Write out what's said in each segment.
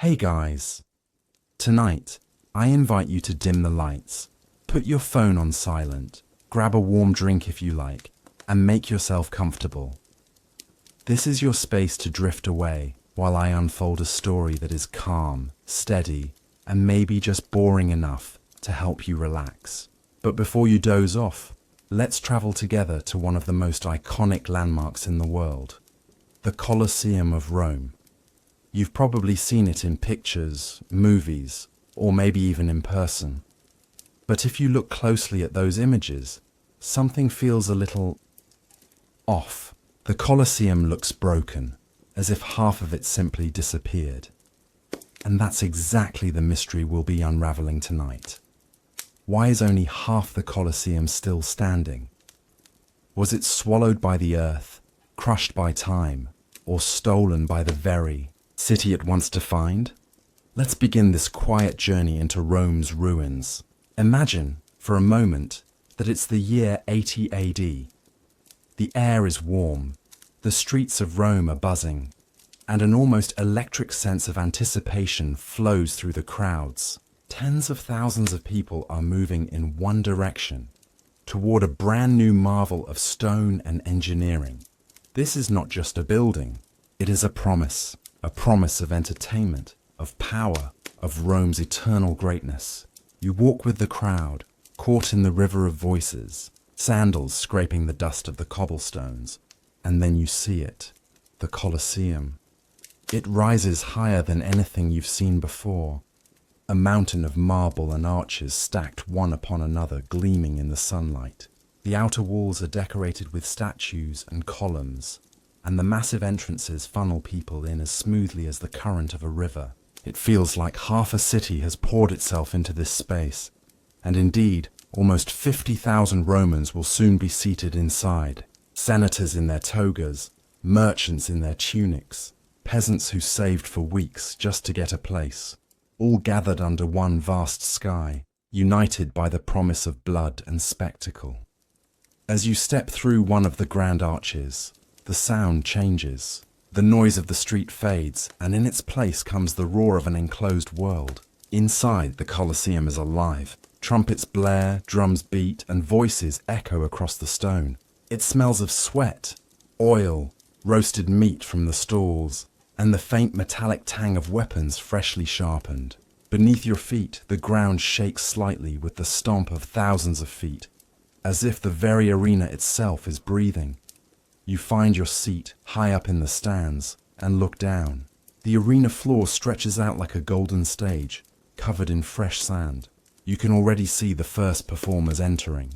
Hey guys, tonight I invite you to dim the lights, put your phone on silent, grab a warm drink if you like, and make yourself comfortable. This is your space to drift away while I unfold a story that is calm, steady, and maybe just boring enough to help you relax. But before you doze off, let's travel together to one of the most iconic landmarks in the world, the Colosseum of Rome. You've probably seen it in pictures, movies, or maybe even in person. But if you look closely at those images, something feels a little off. The Colosseum looks broken, as if half of it simply disappeared. And that's exactly the mystery we'll be unraveling tonight. Why is only half the Colosseum still standing? Was it swallowed by the earth, crushed by time, or stolen by the very city it wants to find? Let's begin this quiet journey into Rome's ruins. Imagine, for a moment, that it's the year 80 AD. The air is warm, the streets of Rome are buzzing, and an almost electric sense of anticipation flows through the crowds. Tens of thousands of people are moving in one direction, toward a brand new marvel of stone and engineering. This is not just a building, it is a promise of entertainment, of power, of Rome's eternal greatness. You walk with the crowd, caught in the river of voices, sandals scraping the dust of the cobblestones, and then you see it, the Colosseum. It rises higher than anything you've seen before, a mountain of marble and arches stacked one upon another, gleaming in the sunlight. The outer walls are decorated with statues and columns, and the massive entrances funnel people in as smoothly as the current of a river. It feels like half a city has poured itself into this space, and indeed, almost 50,000 Romans will soon be seated inside. Senators in their togas, merchants in their tunics, peasants who saved for weeks just to get a place, all gathered under one vast sky, united by the promise of blood and spectacle. As you step through one of the grand arches, the sound changes. The noise of the street fades, and in its place comes the roar of an enclosed world. Inside, the Colosseum is alive. Trumpets blare, drums beat, and voices echo across the stone. It smells of sweat, oil, roasted meat from the stalls, and the faint metallic tang of weapons freshly sharpened. Beneath your feet, the ground shakes slightly with the stomp of thousands of feet, as if the very arena itself is breathing. You find your seat high up in the stands and look down. The arena floor stretches out like a golden stage, covered in fresh sand. You can already see the first performers entering.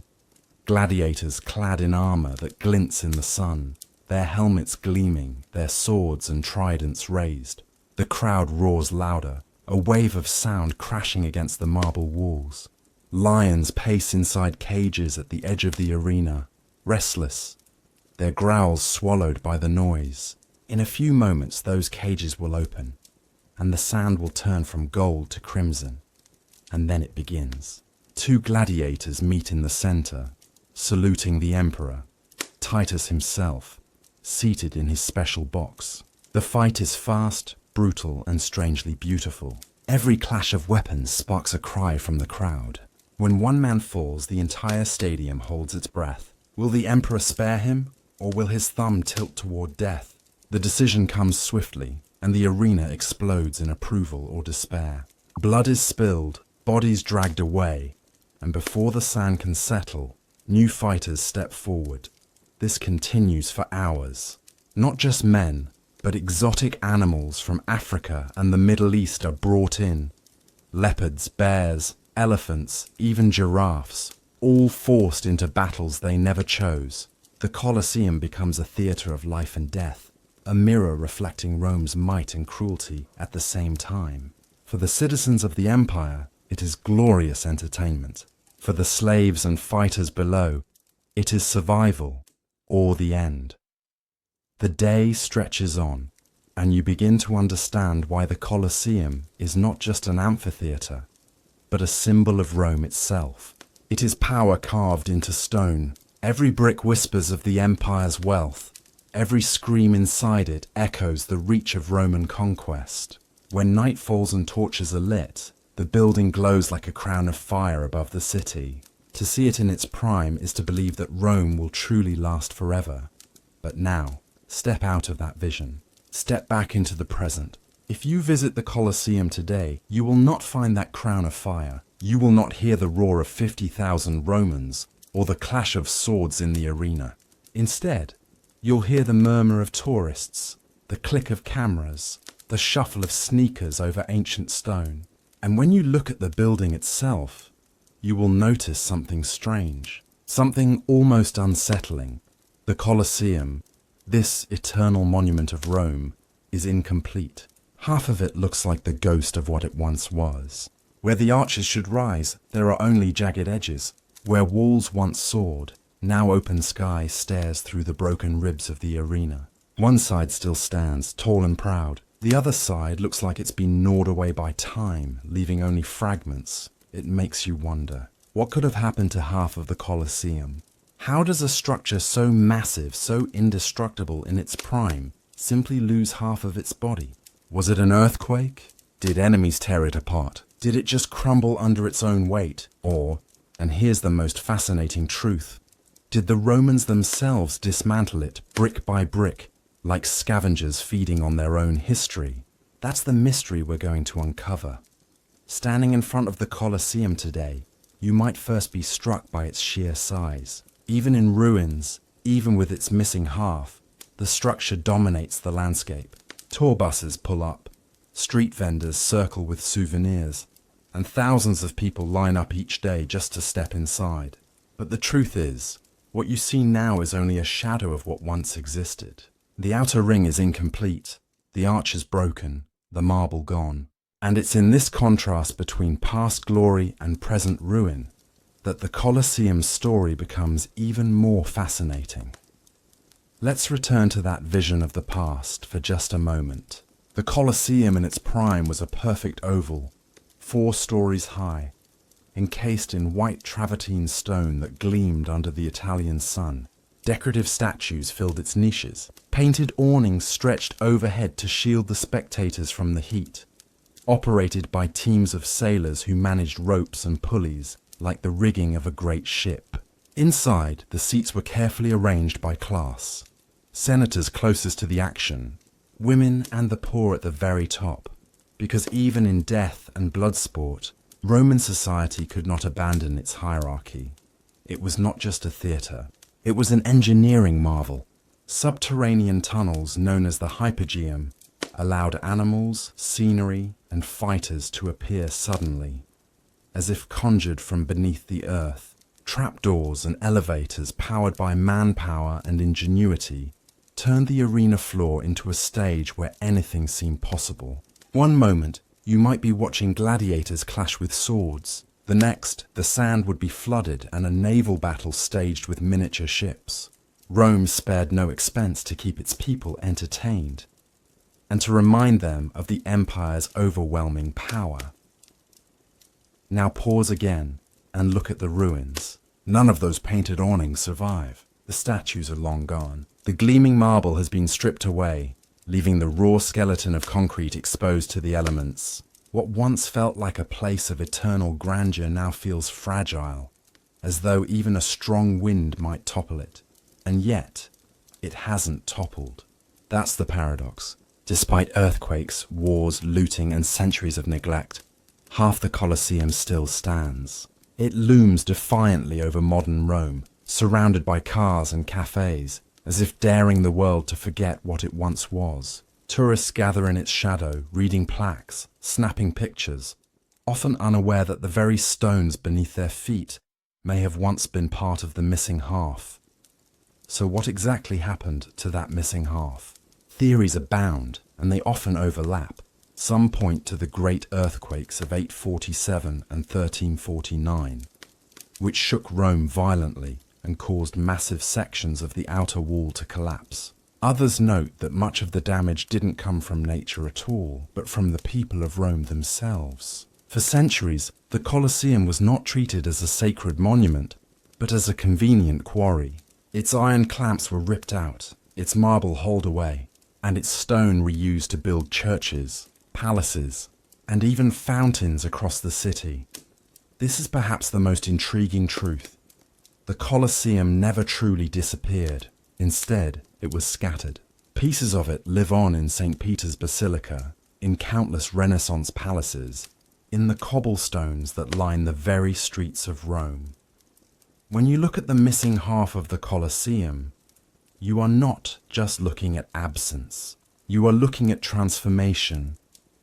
Gladiators clad in armor that glints in the sun, their helmets gleaming, their swords and tridents raised. The crowd roars louder, a wave of sound crashing against the marble walls. Lions pace inside cages at the edge of the arena, restless, their growls swallowed by the noise. In a few moments those cages will open, and the sand will turn from gold to crimson. And then it begins. Two gladiators meet in the center, saluting the emperor, Titus himself, seated in his special box. The fight is fast, brutal, and strangely beautiful. Every clash of weapons sparks a cry from the crowd. When one man falls, the entire stadium holds its breath. Will the emperor spare him, or will his thumb tilt toward death? The decision comes swiftly, and the arena explodes in approval or despair. Blood is spilled, bodies dragged away, and before the sand can settle, new fighters step forward. This continues for hours. Not just men, but exotic animals from Africa and the Middle East are brought in. Leopards, bears, elephants, even giraffes, all forced into battles they never chose. The Colosseum becomes a theatre of life and death, a mirror reflecting Rome's might and cruelty at the same time. For the citizens of the empire, it is glorious entertainment. For the slaves and fighters below, it is survival or the end. The day stretches on, and you begin to understand why the Colosseum is not just an amphitheatre, but a symbol of Rome itself. It is power carved into stone. Every brick whispers of the empire's wealth. Every scream inside it echoes the reach of Roman conquest. When night falls and torches are lit, the building glows like a crown of fire above the city. To see it in its prime is to believe that Rome will truly last forever. But now, step out of that vision. Step back into the present. If you visit the Colosseum today, you will not find that crown of fire. You will not hear the roar of 50,000 Romans or the clash of swords in the arena. Instead, you'll hear the murmur of tourists, the click of cameras, the shuffle of sneakers over ancient stone. And when you look at the building itself, you will notice something strange, something almost unsettling. The Colosseum, this eternal monument of Rome, is incomplete. Half of it looks like the ghost of what it once was. Where the arches should rise, there are only jagged edges. Where walls once soared, now open sky stares through the broken ribs of the arena. One side still stands, tall and proud. The other side looks like it's been gnawed away by time, leaving only fragments. It makes you wonder, what could have happened to half of the Colosseum? How does a structure so massive, so indestructible in its prime, simply lose half of its body? Was it an earthquake? Did enemies tear it apart? Did it just crumble under its own weight? Or, and here's the most fascinating truth, did the Romans themselves dismantle it brick by brick, like scavengers feeding on their own history? That's the mystery we're going to uncover. Standing in front of the Colosseum today, you might first be struck by its sheer size. Even in ruins, even with its missing half, the structure dominates the landscape. Tour buses pull up, street vendors circle with souvenirs, and thousands of people line up each day just to step inside. But the truth is, what you see now is only a shadow of what once existed. The outer ring is incomplete, the arch is broken, the marble gone. And it's in this contrast between past glory and present ruin that the Colosseum's story becomes even more fascinating. Let's return to that vision of the past for just a moment. The Colosseum in its prime was a perfect oval, 4 stories high, encased in white travertine stone that gleamed under the Italian sun. Decorative statues filled its niches. Painted awnings stretched overhead to shield the spectators from the heat. Operated by teams of sailors who managed ropes and pulleys like the rigging of a great ship. Inside, the seats were carefully arranged by class. Senators closest to the action, women and the poor at the very top. Because even in death and bloodsport, Roman society could not abandon its hierarchy. It was not just a theatre. It was an engineering marvel. Subterranean tunnels known as the Hypogeum allowed animals, scenery, and fighters to appear suddenly, as if conjured from beneath the earth. Trapdoors and elevators powered by manpower and ingenuity turned the arena floor into a stage where anything seemed possible. One moment, you might be watching gladiators clash with swords. The next, the sand would be flooded and a naval battle staged with miniature ships. Rome spared no expense to keep its people entertained and to remind them of the empire's overwhelming power. Now pause again and look at the ruins. None of those painted awnings survive. The statues are long gone. The gleaming marble has been stripped away, leaving the raw skeleton of concrete exposed to the elements. What once felt like a place of eternal grandeur now feels fragile, as though even a strong wind might topple it. And yet, it hasn't toppled. That's the paradox. Despite earthquakes, wars, looting, and centuries of neglect, half the Colosseum still stands. It looms defiantly over modern Rome, surrounded by cars and cafes, as if daring the world to forget what it once was. Tourists gather in its shadow, reading plaques, snapping pictures, often unaware that the very stones beneath their feet may have once been part of the missing half. So what exactly happened to that missing half? Theories abound, and they often overlap. Some point to the great earthquakes of 847 and 1349, which shook Rome violently and caused massive sections of the outer wall to collapse. Others note that much of the damage didn't come from nature at all, but from the people of Rome themselves. For centuries, the Colosseum was not treated as a sacred monument, but as a convenient quarry. Its iron clamps were ripped out, its marble hauled away, and its stone reused to build churches, palaces, and even fountains across the city. This is perhaps the most intriguing truth. The Colosseum never truly disappeared. Instead, it was scattered. Pieces of it live on in St. Peter's Basilica, in countless Renaissance palaces, in the cobblestones that line the very streets of Rome. When you look at the missing half of the Colosseum, you are not just looking at absence. You are looking at transformation,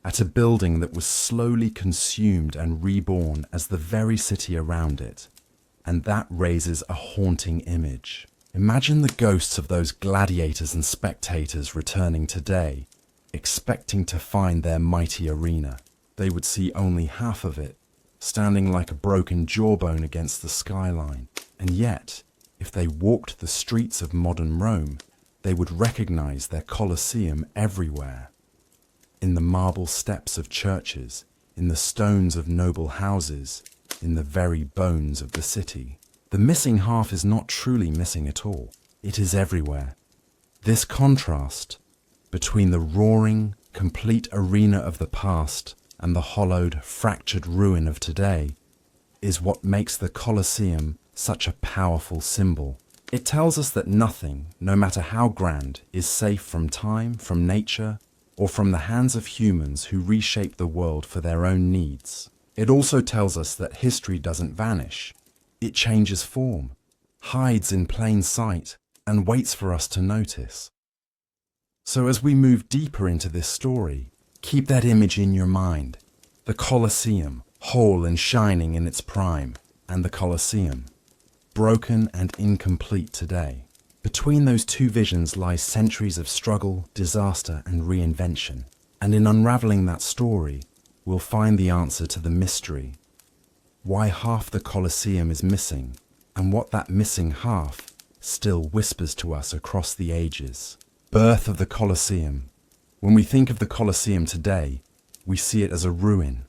at a building that was slowly consumed and reborn as the very city around it. And that raises a haunting image. Imagine the ghosts of those gladiators and spectators returning today, expecting to find their mighty arena. They would see only half of it, standing like a broken jawbone against the skyline. And yet, if they walked the streets of modern Rome, they would recognize their Colosseum everywhere. In the marble steps of churches, in the stones of noble houses, in the very bones of the city. The missing half is not truly missing at all. It is everywhere. This contrast between the roaring, complete arena of the past and the hollowed, fractured ruin of today is what makes the Colosseum such a powerful symbol. It tells us that nothing, no matter how grand, is safe from time, from nature, or from the hands of humans who reshape the world for their own needs. It also tells us that history doesn't vanish. It changes form, hides in plain sight, and waits for us to notice. So as we move deeper into this story, keep that image in your mind. The Colosseum, whole and shining in its prime, and the Colosseum, broken and incomplete today. Between those two visions lies centuries of struggle, disaster, and reinvention. And in unraveling that story, we'll find the answer to the mystery. Why half the Colosseum is missing, and what that missing half still whispers to us across the ages. Birth of the Colosseum. When we think of the Colosseum today, we see it as a ruin,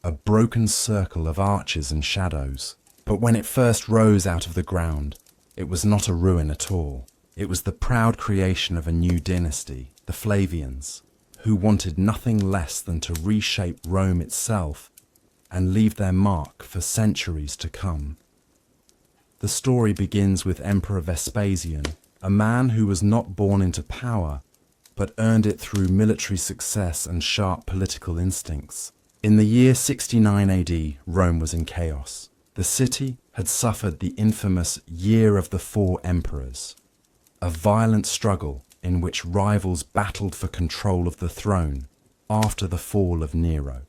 a broken circle of arches and shadows. But when it first rose out of the ground, it was not a ruin at all. It was the proud creation of a new dynasty, the Flavians, who wanted nothing less than to reshape Rome itself and leave their mark for centuries to come. The story begins with Emperor Vespasian, a man who was not born into power, but earned it through military success and sharp political instincts. In the year 69 AD, Rome was in chaos. The city had suffered the infamous Year of the Four Emperors, a violent struggle in which rivals battled for control of the throne after the fall of Nero.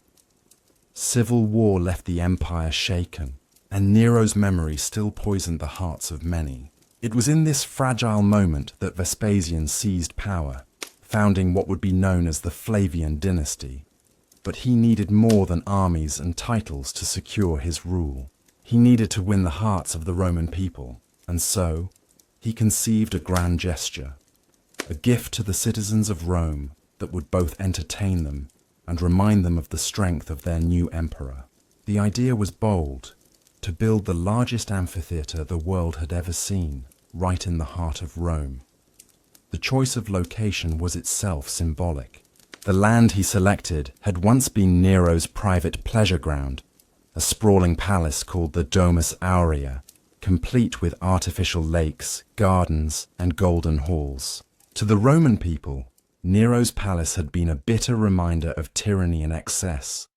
Civil war left the empire shaken, and Nero's memory still poisoned the hearts of many. It was in this fragile moment that Vespasian seized power, founding what would be known as the Flavian dynasty. But he needed more than armies and titles to secure his rule. He needed to win the hearts of the Roman people, and so he conceived a grand gesture, a gift to the citizens of Rome that would both entertain them and remind them of the strength of their new emperor. The idea was bold, to build the largest amphitheatre the world had ever seen, right in the heart of Rome. The choice of location was itself symbolic. The land he selected had once been Nero's private pleasure ground, a sprawling palace called the Domus Aurea, complete with artificial lakes, gardens, and golden halls. To the Roman people, Nero's palace had been a bitter reminder of tyranny and excess,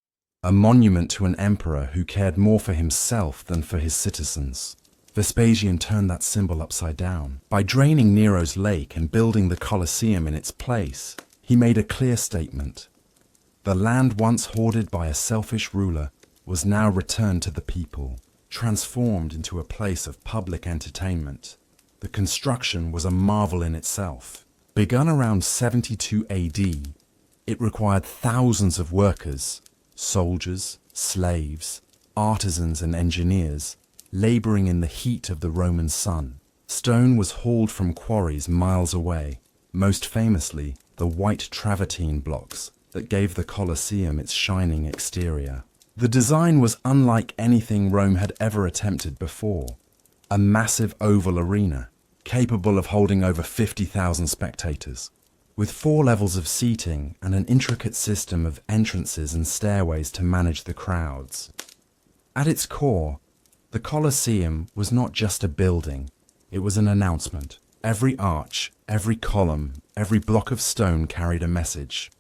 a monument to an emperor who cared more for himself than for his citizens. Vespasian turned that symbol upside down. By draining Nero's lake and building the Colosseum in its place, he made a clear statement. The land once hoarded by a selfish ruler was now returned to the people, transformed into a place of public entertainment. The construction was a marvel in itself. Begun around 72 AD, it required thousands of workers, soldiers, slaves, artisans and engineers, laboring in the heat of the Roman sun. Stone was hauled from quarries miles away, most famously the white travertine blocks that gave the Colosseum its shining exterior. The design was unlike anything Rome had ever attempted before. A massive oval arena, capable of holding over 50,000 spectators, with 4 levels of seating and an intricate system of entrances and stairways to manage the crowds. At its core, the Colosseum was not just a building, it was an announcement. Every arch, every column, every block of stone carried a message.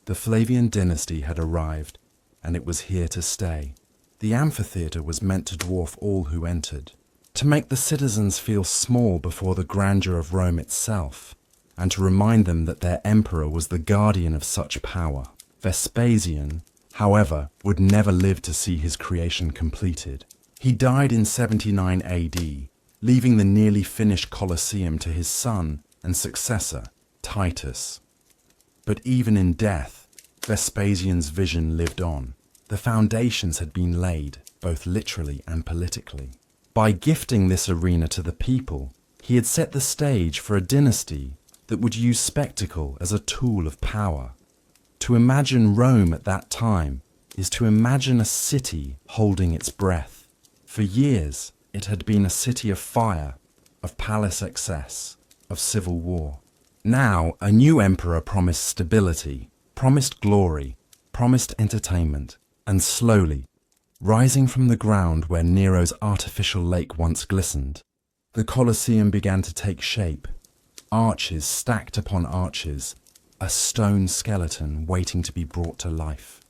The Flavian dynasty had arrived, and it was here to stay. The amphitheatre was meant to dwarf all who entered, to make the citizens feel small before the grandeur of Rome itself, and to remind them that their emperor was the guardian of such power. Vespasian, however, would never live to see his creation completed. He died in 79 AD, leaving the nearly finished Colosseum to his son and successor, Titus. But even in death, Vespasian's vision lived on. The foundations had been laid, both literally and politically. By gifting this arena to the people, he had set the stage for a dynasty that would use spectacle as a tool of power. To imagine Rome at that time is to imagine a city holding its breath. For years, it had been a city of fire, of palace excess, of civil war. Now, a new emperor promised stability, promised glory, promised entertainment, and slowly, rising from the ground where Nero's artificial lake once glistened, the Colosseum began to take shape. Arches stacked upon arches, a stone skeleton waiting to be brought to life.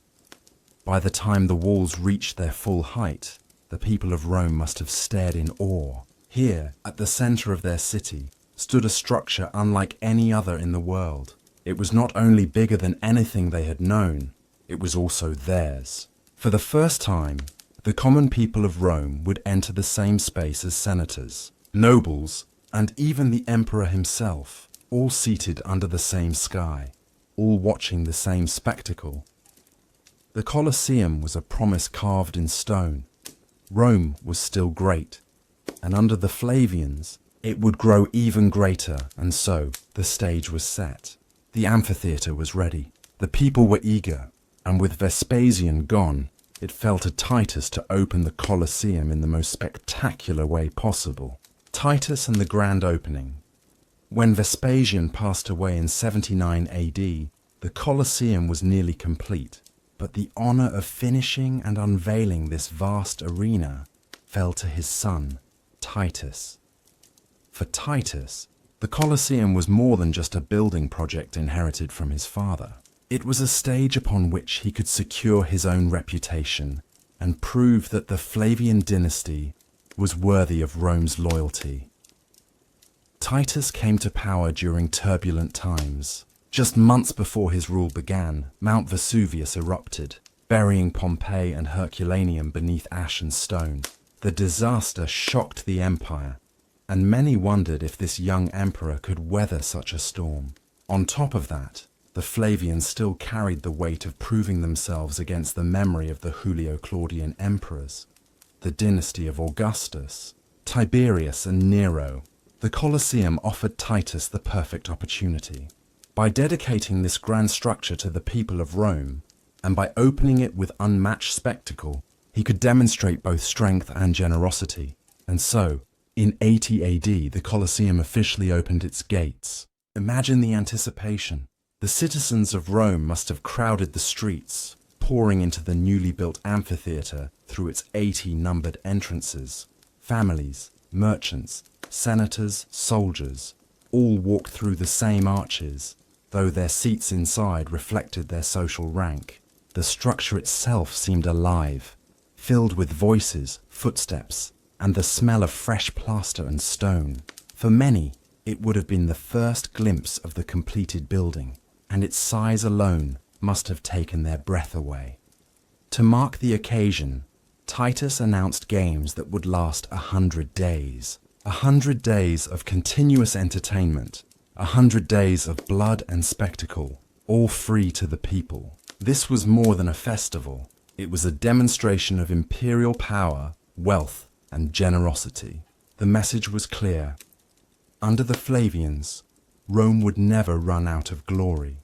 By the time the walls reached their full height, the people of Rome must have stared in awe. Here, at the center of their city, stood a structure unlike any other in the world. It was not only bigger than anything they had known, it was also theirs. For the first time, the common people of Rome would enter the same space as senators, nobles, and even the emperor himself, all seated under the same sky, all watching the same spectacle. The Colosseum was a promise carved in stone. Rome was still great, and under the Flavians, it would grow even greater, and so the stage was set. The amphitheatre was ready. The people were eager, and with Vespasian gone, it fell to Titus to open the Colosseum in the most spectacular way possible. Titus and the grand opening. When Vespasian passed away in 79 AD, the Colosseum was nearly complete, but the honor of finishing and unveiling this vast arena fell to his son, Titus. For Titus, the Colosseum was more than just a building project inherited from his father. It was a stage upon which he could secure his own reputation and prove that the Flavian dynasty was worthy of Rome's loyalty. Titus came to power during turbulent times. Just months before his rule began, Mount Vesuvius erupted, burying Pompeii and Herculaneum beneath ash and stone. The disaster shocked the empire, and many wondered if this young emperor could weather such a storm. On top of that, the Flavians still carried the weight of proving themselves against the memory of the Julio-Claudian emperors, the dynasty of Augustus, Tiberius and Nero. The Colosseum offered Titus the perfect opportunity. By dedicating this grand structure to the people of Rome, and by opening it with unmatched spectacle, he could demonstrate both strength and generosity. And so, in 80 AD, the Colosseum officially opened its gates. Imagine the anticipation. The citizens of Rome must have crowded the streets, pouring into the newly built amphitheatre through its 80 numbered entrances. Families, merchants, senators, soldiers, all walked through the same arches, though their seats inside reflected their social rank. The structure itself seemed alive, filled with voices, footsteps, and the smell of fresh plaster and stone. For many, it would have been the first glimpse of the completed building, and its size alone must have taken their breath away. To mark the occasion, Titus announced games that would last 100 days. 100 days of continuous entertainment, 100 days of blood and spectacle, all free to the people. This was more than a festival. It was a demonstration of imperial power, wealth, and generosity. The message was clear. Under the Flavians, Rome would never run out of glory.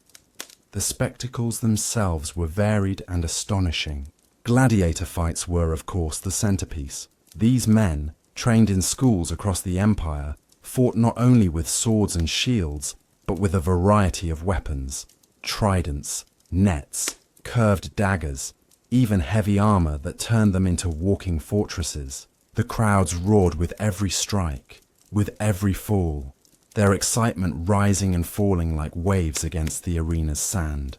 The spectacles themselves were varied and astonishing. Gladiator fights were, of course, the centerpiece. These men, trained in schools across the empire, fought not only with swords and shields, but with a variety of weapons: tridents, nets, curved daggers, even heavy armor that turned them into walking fortresses. The crowds roared with every strike, with every fall, their excitement rising and falling like waves against the arena's sand.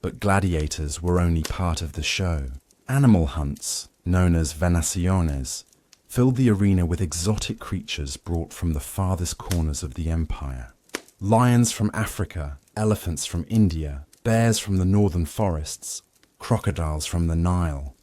But gladiators were only part of the show. Animal hunts, known as venaciones, filled the arena with exotic creatures brought from the farthest corners of the empire. Lions from Africa, elephants from India, bears from the northern forests, crocodiles from the Nile.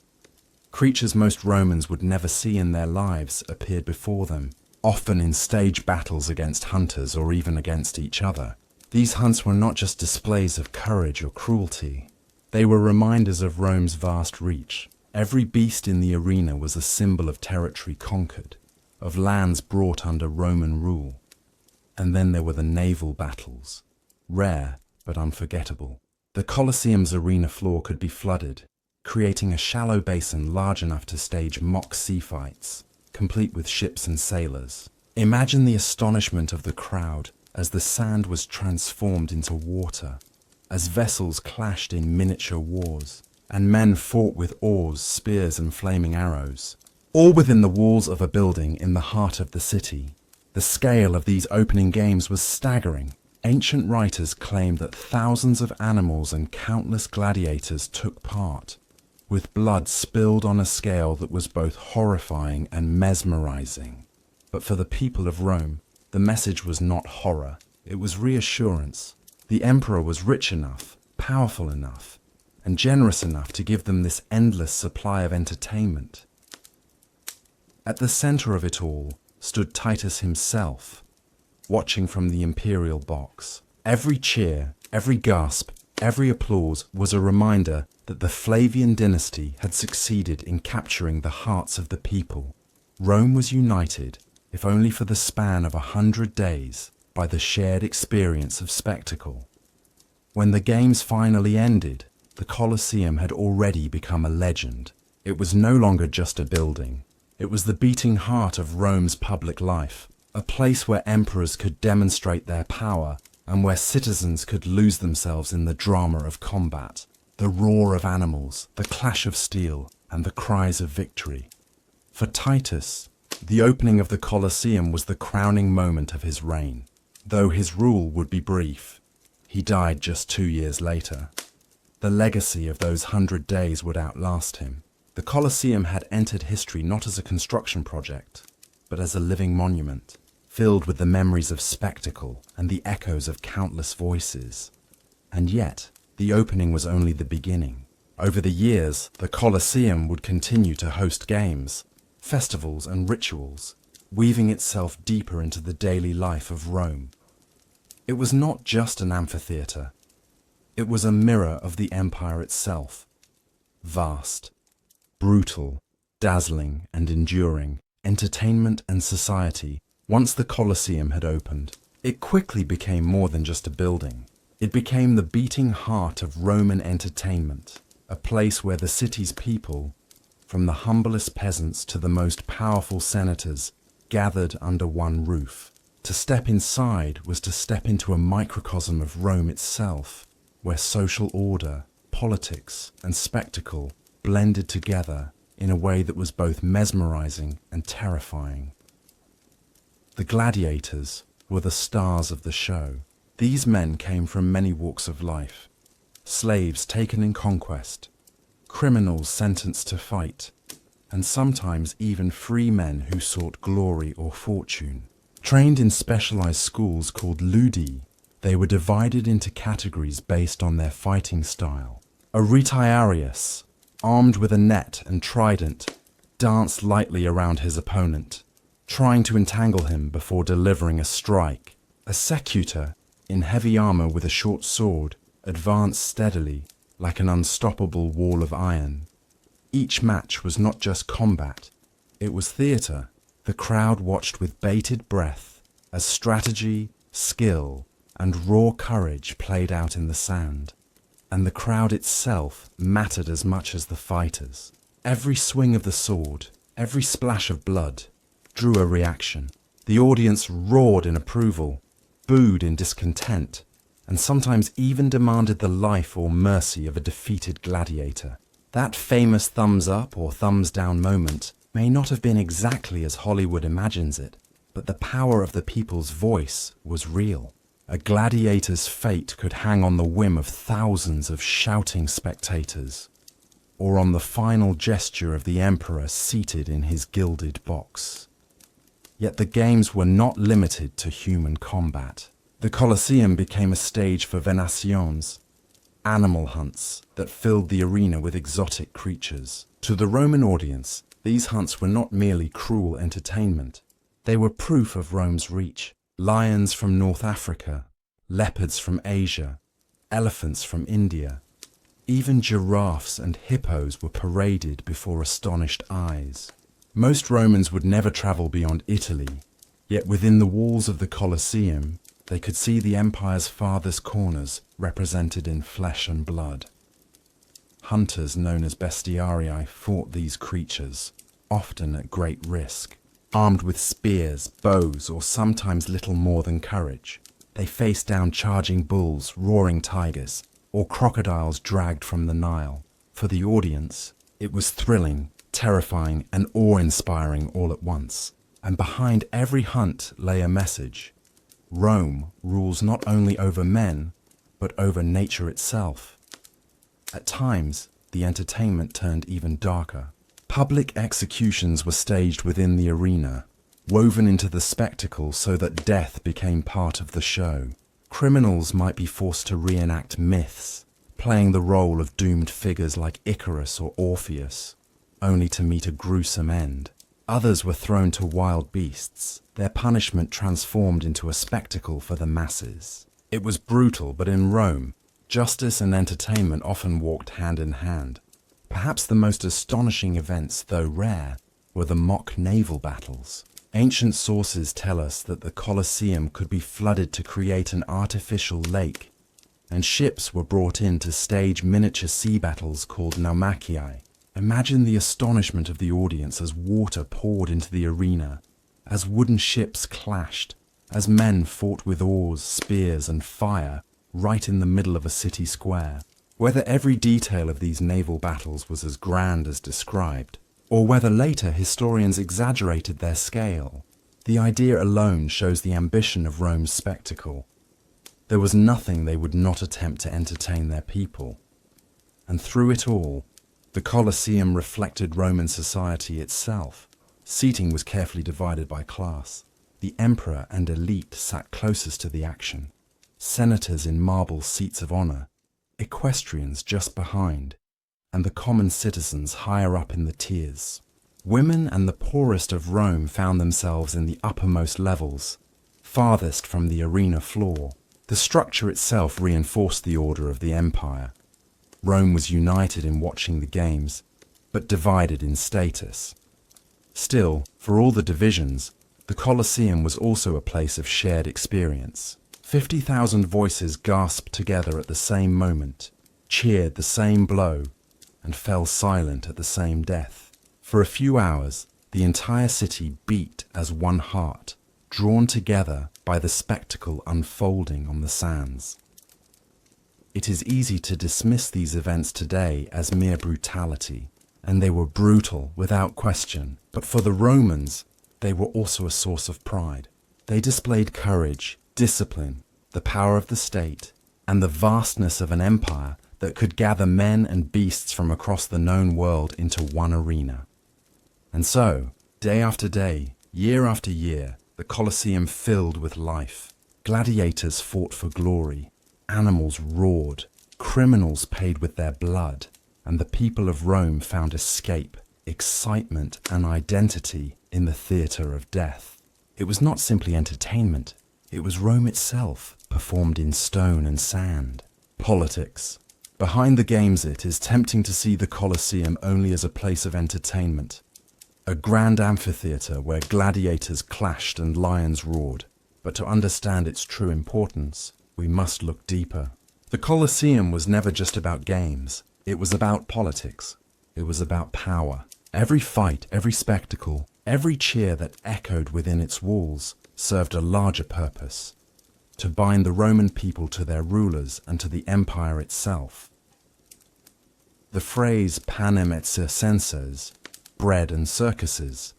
Creatures most Romans would never see in their lives appeared before them, often in stage battles against hunters or even against each other. These hunts were not just displays of courage or cruelty. They were reminders of Rome's vast reach. Every beast in the arena was a symbol of territory conquered, of lands brought under Roman rule. And then there were the naval battles, rare but unforgettable. The Colosseum's arena floor could be flooded, creating a shallow basin large enough to stage mock sea fights, complete with ships and sailors. Imagine the astonishment of the crowd as the sand was transformed into water, as vessels clashed in miniature wars, and men fought with oars, spears, and flaming arrows, all within the walls of a building in the heart of the city. The scale of these opening games was staggering. Ancient writers claimed that thousands of animals and countless gladiators took part, with blood spilled on a scale that was both horrifying and mesmerizing. But for the people of Rome, the message was not horror, it was reassurance. The emperor was rich enough, powerful enough, and generous enough to give them this endless supply of entertainment. At the center of it all stood Titus himself, watching from the imperial box. Every cheer, every gasp, every applause was a reminder that the Flavian dynasty had succeeded in capturing the hearts of the people. Rome was united, if only for the span of 100 days, by the shared experience of spectacle. When the games finally ended, the Colosseum had already become a legend. It was no longer just a building. It was the beating heart of Rome's public life, a place where emperors could demonstrate their power and where citizens could lose themselves in the drama of combat, the roar of animals, the clash of steel, and the cries of victory. For Titus, the opening of the Colosseum was the crowning moment of his reign. Though his rule would be brief, he died just 2 years later. The legacy of those 100 days would outlast him. The Colosseum had entered history not as a construction project, but as a living monument, filled with the memories of spectacle and the echoes of countless voices. And yet, the opening was only the beginning. Over the years, the Colosseum would continue to host games, festivals, and rituals, weaving itself deeper into the daily life of Rome. It was not just an amphitheater. It was a mirror of the empire itself. Vast, brutal, dazzling, and enduring, entertainment and society. Once the Colosseum had opened, it quickly became more than just a building. It became the beating heart of Roman entertainment, a place where the city's people, from the humblest peasants to the most powerful senators, gathered under one roof. To step inside was to step into a microcosm of Rome itself, where social order, politics, and spectacle blended together in a way that was both mesmerizing and terrifying. The gladiators were the stars of the show. These men came from many walks of life: slaves taken in conquest, criminals sentenced to fight, and sometimes even free men who sought glory or fortune. Trained in specialized schools called ludi, they were divided into categories based on their fighting style. A retiarius, armed with a net and trident, danced lightly around his opponent, trying to entangle him before delivering a strike. A secutor, in heavy armor with a short sword, advanced steadily, like an unstoppable wall of iron. Each match was not just combat, it was theater. The crowd watched with bated breath as strategy, skill, and raw courage played out in the sand. And the crowd itself mattered as much as the fighters. Every swing of the sword, every splash of blood, drew a reaction. The audience roared in approval, booed in discontent, and sometimes even demanded the life or mercy of a defeated gladiator. That famous thumbs up or thumbs down moment may not have been exactly as Hollywood imagines it, but the power of the people's voice was real. A gladiator's fate could hang on the whim of thousands of shouting spectators, or on the final gesture of the emperor seated in his gilded box. Yet the games were not limited to human combat. The Colosseum became a stage for venations, animal hunts that filled the arena with exotic creatures. To the Roman audience, these hunts were not merely cruel entertainment. They were proof of Rome's reach. Lions from North Africa, leopards from Asia, elephants from India, even giraffes and hippos were paraded before astonished eyes. Most Romans would never travel beyond Italy, yet within the walls of the Colosseum, they could see the empire's farthest corners represented in flesh and blood. Hunters known as bestiarii fought these creatures, often at great risk. Armed with spears, bows, or sometimes little more than courage, they faced down charging bulls, roaring tigers, or crocodiles dragged from the Nile. For the audience, it was thrilling, terrifying, and awe-inspiring all at once. And behind every hunt lay a message. Rome rules not only over men, but over nature itself. At times, the entertainment turned even darker. Public executions were staged within the arena, woven into the spectacle so that death became part of the show. Criminals might be forced to reenact myths, playing the role of doomed figures like Icarus or Orpheus, only to meet a gruesome end. Others were thrown to wild beasts, their punishment transformed into a spectacle for the masses. It was brutal, but in Rome, justice and entertainment often walked hand in hand. Perhaps the most astonishing events, though rare, were the mock naval battles. Ancient sources tell us that the Colosseum could be flooded to create an artificial lake, and ships were brought in to stage miniature sea battles called naumachii. Imagine the astonishment of the audience as water poured into the arena, as wooden ships clashed, as men fought with oars, spears, and fire right in the middle of a city square. Whether every detail of these naval battles was as grand as described, or whether later historians exaggerated their scale, the idea alone shows the ambition of Rome's spectacle. There was nothing they would not attempt to entertain their people. And through it all, the Colosseum reflected Roman society itself. Seating was carefully divided by class. The emperor and elite sat closest to the action. Senators in marble seats of honor, equestrians just behind, and the common citizens higher up in the tiers. Women and the poorest of Rome found themselves in the uppermost levels, farthest from the arena floor. The structure itself reinforced the order of the empire. Rome was united in watching the games, but divided in status. Still, for all the divisions, the Colosseum was also a place of shared experience. 50,000 voices gasped together at the same moment, cheered the same blow, and fell silent at the same death. For a few hours, the entire city beat as one heart, drawn together by the spectacle unfolding on the sands. It is easy to dismiss these events today as mere brutality, and they were brutal without question, but for the Romans, they were also a source of pride. They displayed courage, discipline, the power of the state, and the vastness of an empire that could gather men and beasts from across the known world into one arena. And so, day after day, year after year, the Colosseum filled with life. Gladiators fought for glory, animals roared, criminals paid with their blood, and the people of Rome found escape, excitement, and identity in the theatre of death. It was not simply entertainment, it was Rome itself, performed in stone and sand. Politics. Behind the games, it is tempting to see the Colosseum only as a place of entertainment, a grand amphitheatre where gladiators clashed and lions roared. But to understand its true importance, we must look deeper. The Colosseum was never just about games. It was about politics. It was about power. Every fight, every spectacle, every cheer that echoed within its walls served a larger purpose. to bind the Roman people to their rulers and to the empire itself. The phrase panem et circenses, bread and circuses,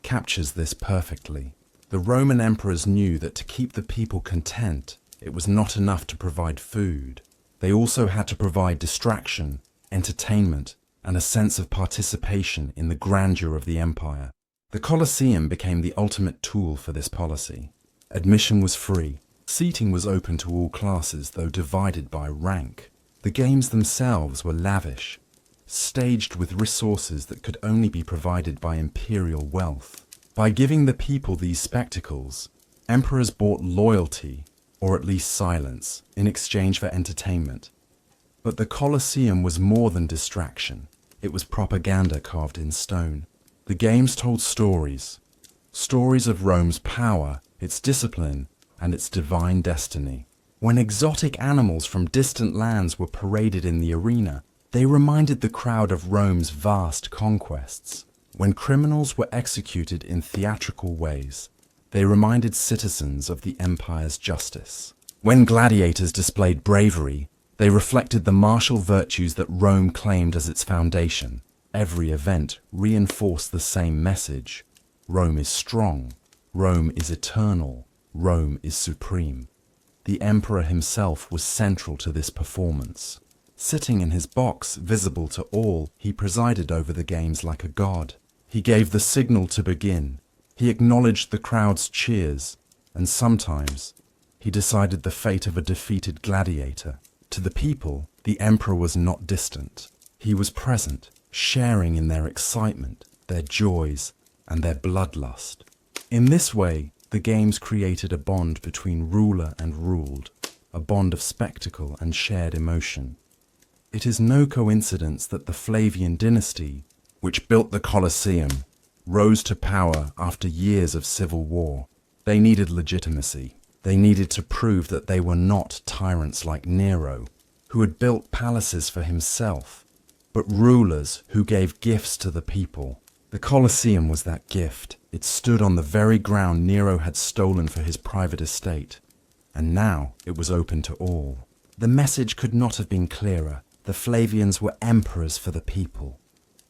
captures this perfectly. The Roman emperors knew that to keep the people content, it was not enough to provide food. They also had to provide distraction, entertainment, and a sense of participation in the grandeur of the empire. The Colosseum became the ultimate tool for this policy. Admission was free. Seating was open to all classes, though divided by rank. The games themselves were lavish, staged with resources that could only be provided by imperial wealth. By giving the people these spectacles, emperors bought loyalty, or at least silence, in exchange for entertainment. But the Colosseum was more than distraction. It was propaganda carved in stone. The games told stories of Rome's power, its discipline, and its divine destiny. When exotic animals from distant lands were paraded in the arena, they reminded the crowd of Rome's vast conquests. When criminals were executed in theatrical ways, they reminded citizens of the empire's justice. When gladiators displayed bravery, they reflected the martial virtues that Rome claimed as its foundation. Every event reinforced the same message: Rome is strong, Rome is eternal, Rome is supreme. The emperor himself was central to this performance. Sitting in his box, visible to all, he presided over the games like a god. He gave the signal to begin. He acknowledged the crowd's cheers, and sometimes he decided the fate of a defeated gladiator. To the people, the emperor was not distant. He was present, sharing in their excitement, their joys, and their bloodlust. In this way, the games created a bond between ruler and ruled, a bond of spectacle and shared emotion. It is no coincidence that the Flavian dynasty, which built the Colosseum, rose to power after years of civil war. They needed legitimacy. They needed to prove that they were not tyrants like Nero, who had built palaces for himself, but rulers who gave gifts to the people. The Colosseum was that gift. It stood on the very ground Nero had stolen for his private estate, and now it was open to all. The message could not have been clearer. The Flavians were emperors for the people.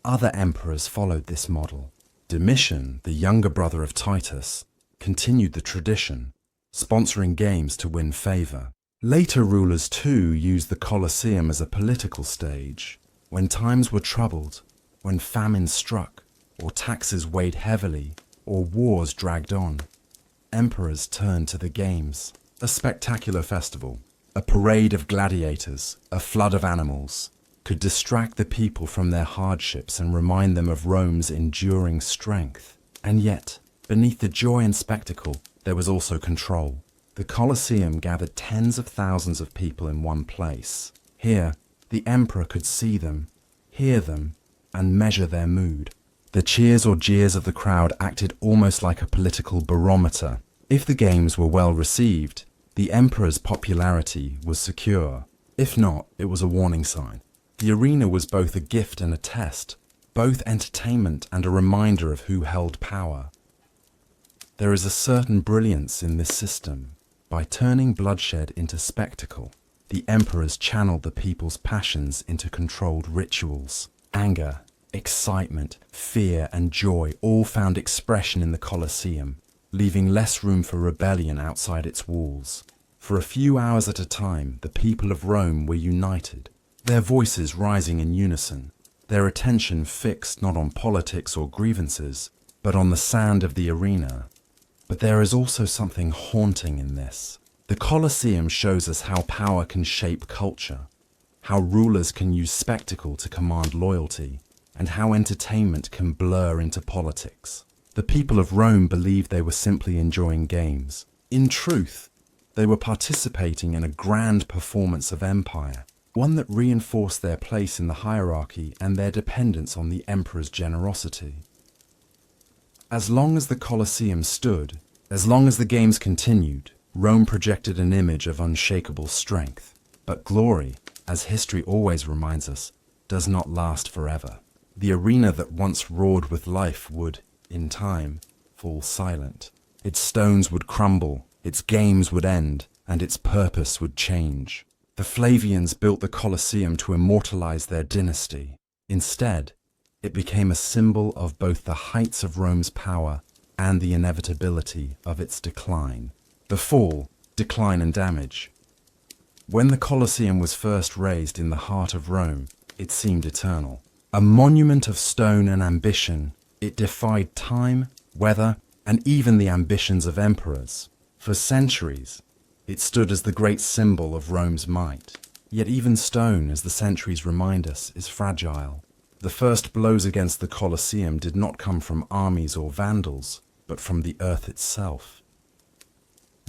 Other emperors followed this model. Domitian, the younger brother of Titus, continued the tradition, sponsoring games to win favor. Later rulers too used the Colosseum as a political stage. When times were troubled, when famine struck, or taxes weighed heavily, or wars dragged on, emperors turned to the games. A spectacular festival, a parade of gladiators, a flood of animals, could distract the people from their hardships and remind them of Rome's enduring strength. And yet, beneath the joy and spectacle, there was also control. The Colosseum gathered tens of thousands of people in one place. Here, the emperor could see them, hear them, and measure their mood. The cheers or jeers of the crowd acted almost like a political barometer. If the games were well received, the emperor's popularity was secure. If not, it was a warning sign. The arena was both a gift and a test, both entertainment and a reminder of who held power. There is a certain brilliance in this system. By turning bloodshed into spectacle, the emperors channeled the people's passions into controlled rituals. Anger, excitement, fear, and joy all found expression in the Colosseum, leaving less room for rebellion outside its walls. For a few hours at a time, the people of Rome were united, their voices rising in unison, their attention fixed not on politics or grievances, but on the sound of the arena. But there is also something haunting in this. The Colosseum shows us how power can shape culture, how rulers can use spectacle to command loyalty, and how entertainment can blur into politics. The people of Rome believed they were simply enjoying games. In truth, they were participating in a grand performance of empire, one that reinforced their place in the hierarchy and their dependence on the emperor's generosity. As long as the Colosseum stood, as long as the games continued, Rome projected an image of unshakable strength. But glory, as history always reminds us, does not last forever. The arena that once roared with life would, in time, fall silent. Its stones would crumble, its games would end, and its purpose would change. The Flavians built the Colosseum to immortalize their dynasty. Instead, it became a symbol of both the heights of Rome's power and the inevitability of its decline. The fall, decline and damage. When the Colosseum was first raised in the heart of Rome, it seemed eternal. A monument of stone and ambition, it defied time, weather, and even the ambitions of emperors. For centuries, it stood as the great symbol of Rome's might. Yet even stone, as the centuries remind us, is fragile. The first blows against the Colosseum did not come from armies or vandals, but from the earth itself.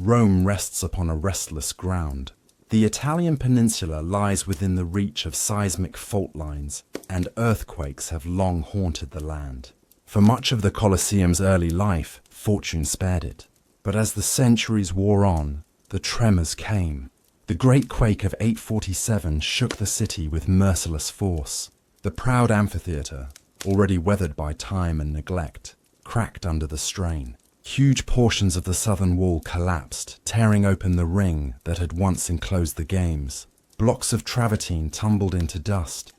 Rome rests upon a restless ground. The Italian peninsula lies within the reach of seismic fault lines, and earthquakes have long haunted the land. For much of the Colosseum's early life, fortune spared it. But as the centuries wore on, the tremors came. The Great Quake of 847 shook the city with merciless force. The proud amphitheatre, already weathered by time and neglect, cracked under the strain. Huge portions of the southern wall collapsed, tearing open the ring that had once enclosed the games. Blocks of travertine tumbled into dust,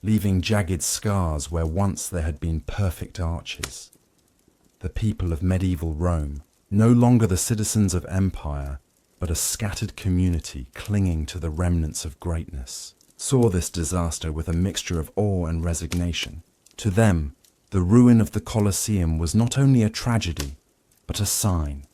leaving jagged scars where once there had been perfect arches. The people of medieval Rome, no longer the citizens of empire, but a scattered community clinging to the remnants of greatness, saw this disaster with a mixture of awe and resignation. To them, the ruin of the Colosseum was not only a tragedy, but a sign,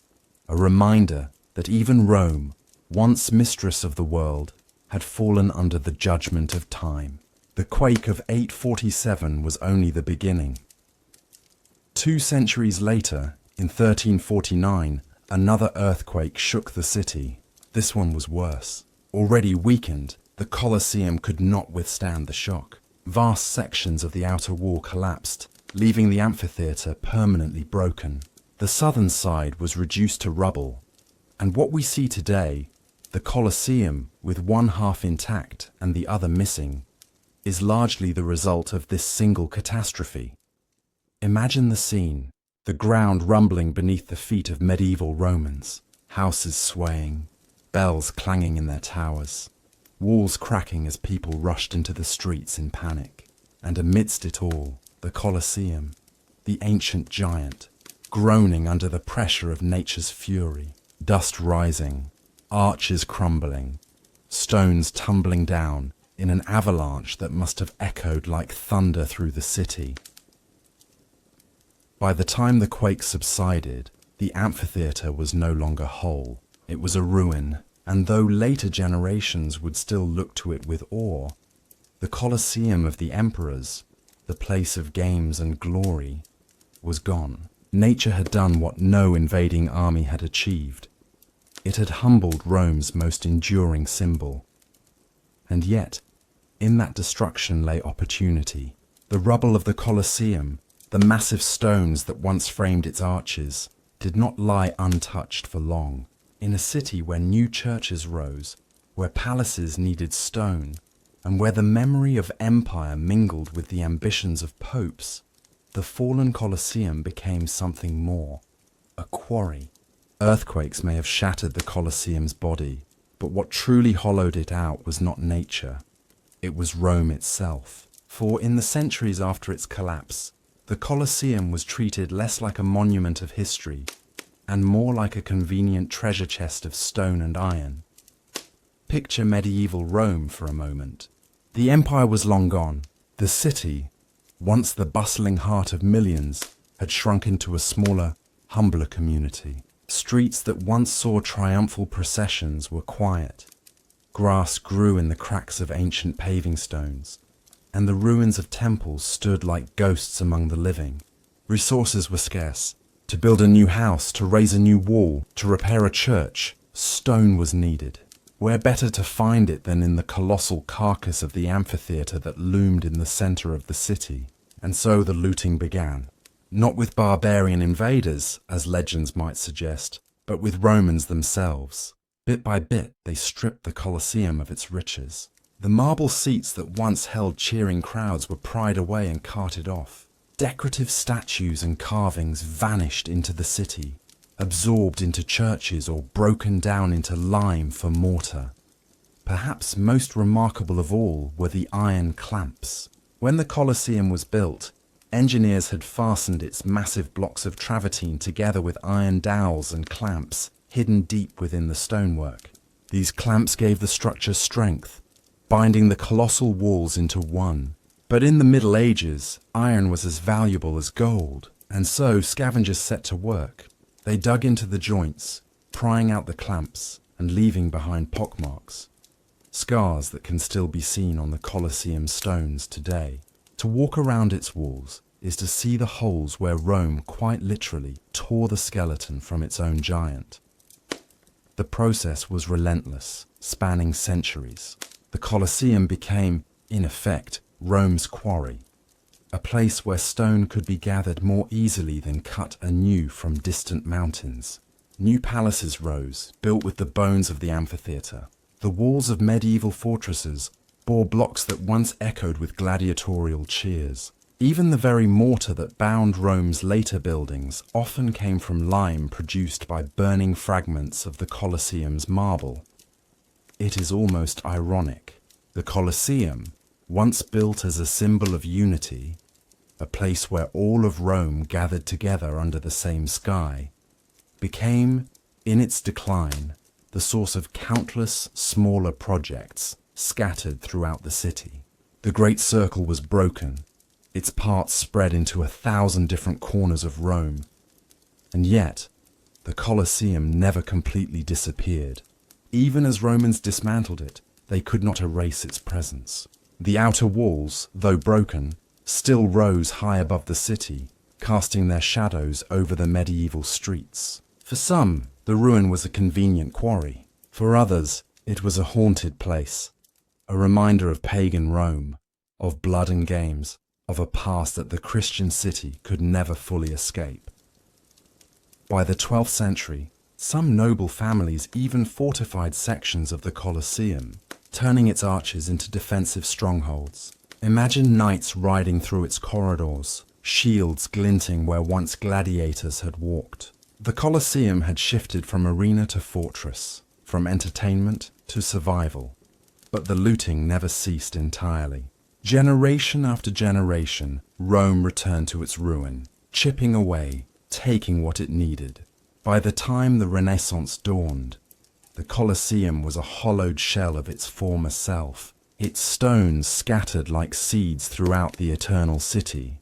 a reminder that even Rome, once mistress of the world, had fallen under the judgment of time. The quake of 847 was only the beginning. 2 centuries later, in 1349, another earthquake shook the city. This one was worse. Already weakened, the Colosseum could not withstand the shock. Vast sections of the outer wall collapsed, leaving the amphitheatre permanently broken. The southern side was reduced to rubble, and what we see today, the Colosseum with one half intact and the other missing, is largely the result of this single catastrophe. Imagine the scene, the ground rumbling beneath the feet of medieval Romans, houses swaying, bells clanging in their towers, walls cracking as people rushed into the streets in panic, and amidst it all, the Colosseum, the ancient giant, groaning under the pressure of nature's fury, dust rising, arches crumbling, stones tumbling down in an avalanche that must have echoed like thunder through the city. By the time the quake subsided, the amphitheatre was no longer whole. It was a ruin, and though later generations would still look to it with awe, the Colosseum of the emperors, the place of games and glory, was gone. Nature had done what no invading army had achieved. It had humbled Rome's most enduring symbol. And yet, in that destruction lay opportunity. The rubble of the Colosseum, the massive stones that once framed its arches, did not lie untouched for long. In a city where new churches rose, where palaces needed stone, and where the memory of empire mingled with the ambitions of popes, the fallen Colosseum became something more, a quarry. Earthquakes may have shattered the Colosseum's body, but what truly hollowed it out was not nature. It was Rome itself. For in the centuries after its collapse, the Colosseum was treated less like a monument of history and more like a convenient treasure chest of stone and iron. Picture medieval Rome for a moment. The empire was long gone. The city, once the bustling heart of millions, had shrunk into a smaller, humbler community. Streets that once saw triumphal processions were quiet. Grass grew in the cracks of ancient paving stones, and the ruins of temples stood like ghosts among the living. Resources were scarce. To build a new house, to raise a new wall, to repair a church, stone was needed. Where better to find it than in the colossal carcass of the amphitheatre that loomed in the centre of the city? And so the looting began. Not with barbarian invaders, as legends might suggest, but with Romans themselves. Bit by bit, they stripped the Colosseum of its riches. The marble seats that once held cheering crowds were pried away and carted off. Decorative statues and carvings vanished into the city. absorbed into churches or broken down into lime for mortar. Perhaps most remarkable of all were the iron clamps. When the Colosseum was built, engineers had fastened its massive blocks of travertine together with iron dowels and clamps hidden deep within the stonework. These clamps gave the structure strength, binding the colossal walls into one. But in the Middle Ages, iron was as valuable as gold, and so scavengers set to work. They dug into the joints, prying out the clamps and leaving behind pockmarks, scars that can still be seen on the Colosseum stones today. To walk around its walls is to see the holes where Rome quite literally tore the skeleton from its own giant. The process was relentless, spanning centuries. The Colosseum became, in effect, Rome's quarry, a place where stone could be gathered more easily than cut anew from distant mountains. New palaces rose, built with the bones of the amphitheatre. The walls of medieval fortresses bore blocks that once echoed with gladiatorial cheers. Even the very mortar that bound Rome's later buildings often came from lime produced by burning fragments of the Colosseum's marble. It is almost ironic. The Colosseum, once built as a symbol of unity, a place where all of Rome gathered together under the same sky, became, in its decline, the source of countless smaller projects scattered throughout the city. The Great Circle was broken, its parts spread into 1,000 different corners of Rome, and yet the Colosseum never completely disappeared. Even as Romans dismantled it, they could not erase its presence. The outer walls, though broken, still rose high above the city, casting their shadows over the medieval streets. For some, the ruin was a convenient quarry. For others, it was a haunted place, a reminder of pagan Rome, of blood and games, of a past that the Christian city could never fully escape. By the 12th century, some noble families even fortified sections of the Colosseum, turning its arches into defensive strongholds. Imagine knights riding through its corridors, shields glinting where once gladiators had walked. The Colosseum had shifted from arena to fortress, from entertainment to survival. But the looting never ceased entirely. Generation after generation, Rome returned to its ruin, chipping away, taking what it needed. By the time the Renaissance dawned, the Colosseum was a hollowed shell of its former self, its stones scattered like seeds throughout the eternal city.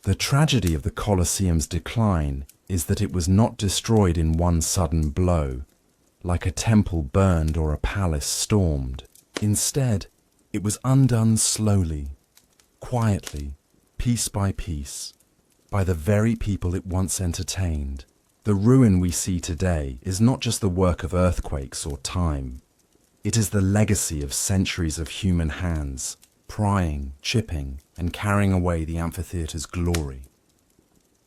The tragedy of the Colosseum's decline is that it was not destroyed in one sudden blow, like a temple burned or a palace stormed. Instead, it was undone slowly, quietly, piece by piece, by the very people it once entertained. The ruin we see today is not just the work of earthquakes or time. It is the legacy of centuries of human hands, prying, chipping, and carrying away the amphitheatre's glory.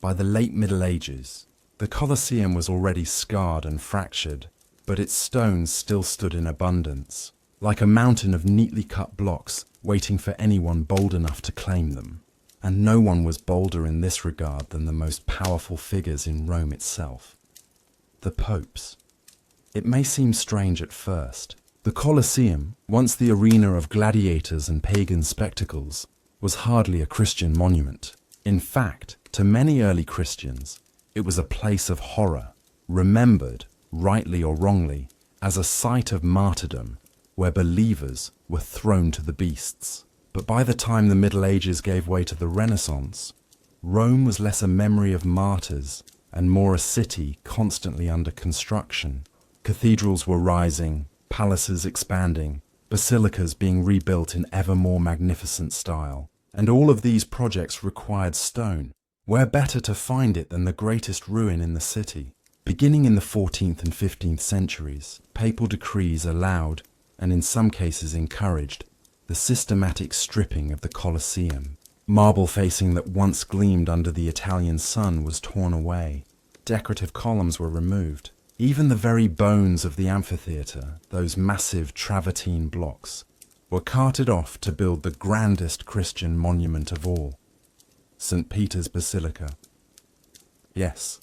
By the late Middle Ages, the Colosseum was already scarred and fractured, but its stones still stood in abundance, like a mountain of neatly cut blocks waiting for anyone bold enough to claim them. And no one was bolder in this regard than the most powerful figures in Rome itself, the popes. It may seem strange at first. The Colosseum, once the arena of gladiators and pagan spectacles, was hardly a Christian monument. In fact, to many early Christians, it was a place of horror, remembered, rightly or wrongly, as a site of martyrdom where believers were thrown to the beasts. But by the time the Middle Ages gave way to the Renaissance, Rome was less a memory of martyrs and more a city constantly under construction. Cathedrals were rising, palaces expanding, basilicas being rebuilt in ever more magnificent style. And all of these projects required stone. Where better to find it than the greatest ruin in the city? Beginning in the 14th and 15th centuries, papal decrees allowed, and in some cases encouraged, the systematic stripping of the Colosseum. Marble facing that once gleamed under the Italian sun was torn away. Decorative columns were removed. Even the very bones of the amphitheatre, those massive travertine blocks, were carted off to build the grandest Christian monument of all, St. Peter's Basilica. Yes,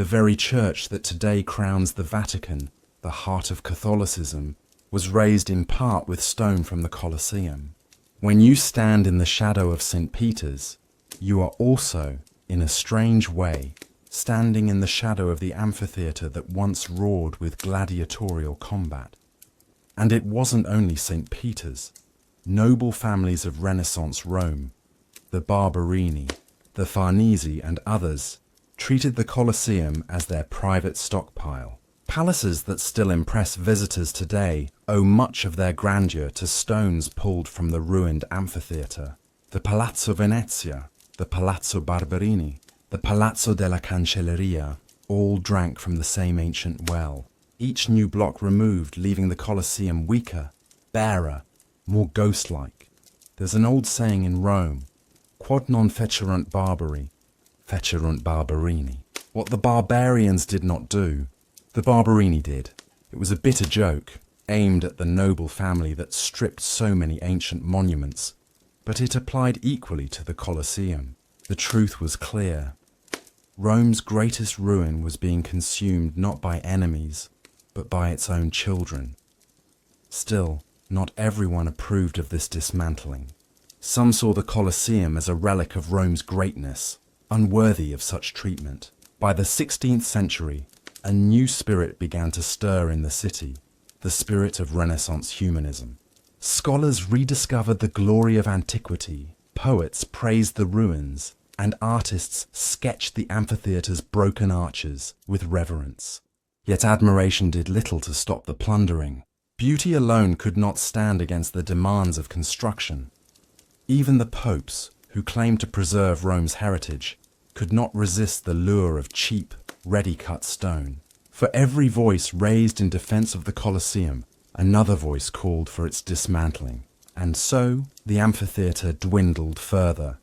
The very church that today crowns the Vatican, the heart of Catholicism, was raised in part with stone from the Colosseum. When you stand in the shadow of St. Peter's, you are also, in a strange way, standing in the shadow of the amphitheatre that once roared with gladiatorial combat. And it wasn't only St. Peter's. Noble families of Renaissance Rome, the Barberini, the Farnese and others, treated the Colosseum as their private stockpile. Palaces that still impress visitors today owe much of their grandeur to stones pulled from the ruined amphitheatre. The Palazzo Venezia, the Palazzo Barberini, the Palazzo della Cancelleria all drank from the same ancient well, each new block removed leaving the Colosseum weaker, barer, more ghost-like. There's an old saying in Rome, quod non fecerunt barbari, fecerunt barberini. What the barbarians did not do, the Barberini did. It was a bitter joke, aimed at the noble family that stripped so many ancient monuments, but it applied equally to the Colosseum. The truth was clear. Rome's greatest ruin was being consumed not by enemies, but by its own children. Still, not everyone approved of this dismantling. Some saw the Colosseum as a relic of Rome's greatness, unworthy of such treatment. By the 16th century, a new spirit began to stir in the city, the spirit of Renaissance humanism. Scholars rediscovered the glory of antiquity, poets praised the ruins, and artists sketched the amphitheatre's broken arches with reverence. Yet admiration did little to stop the plundering. Beauty alone could not stand against the demands of construction. Even the popes, who claimed to preserve Rome's heritage, could not resist the lure of cheap, ready-cut stone. For every voice raised in defense of the Colosseum, another voice called for its dismantling. And so the amphitheatre dwindled further,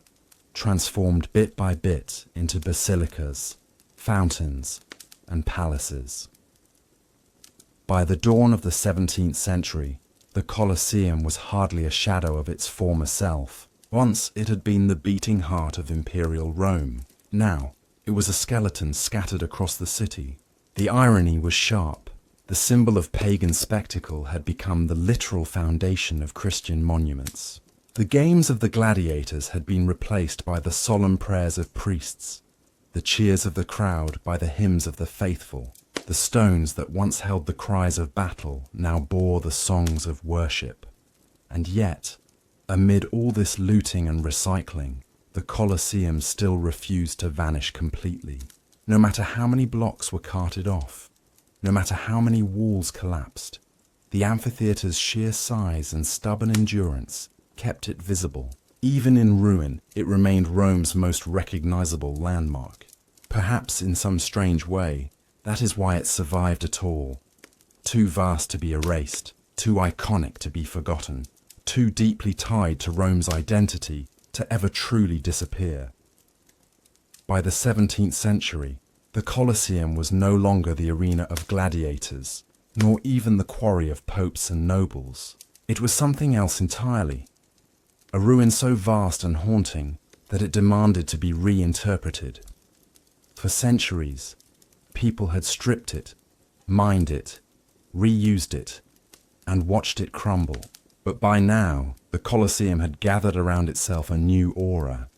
transformed bit by bit into basilicas, fountains, and palaces. By the dawn of the 17th century, the Colosseum was hardly a shadow of its former self. Once it had been the beating heart of imperial Rome. Now it was a skeleton scattered across the city. The irony was sharp. The symbol of pagan spectacle had become the literal foundation of Christian monuments. The games of the gladiators had been replaced by the solemn prayers of priests, the cheers of the crowd by the hymns of the faithful. The stones that once held the cries of battle now bore the songs of worship. And yet, amid all this looting and recycling, the Colosseum still refused to vanish completely. No matter how many blocks were carted off, no matter how many walls collapsed, the amphitheatre's sheer size and stubborn endurance kept it visible. Even in ruin, it remained Rome's most recognizable landmark. Perhaps in some strange way, that is why it survived at all. Too vast to be erased, too iconic to be forgotten, too deeply tied to Rome's identity to ever truly disappear. By the 17th century, the Colosseum was no longer the arena of gladiators, nor even the quarry of popes and nobles. It was something else entirely. A ruin so vast and haunting that it demanded to be reinterpreted. For centuries, people had stripped it, mined it, reused it, and watched it crumble. But by now, the Colosseum had gathered around itself a new aura,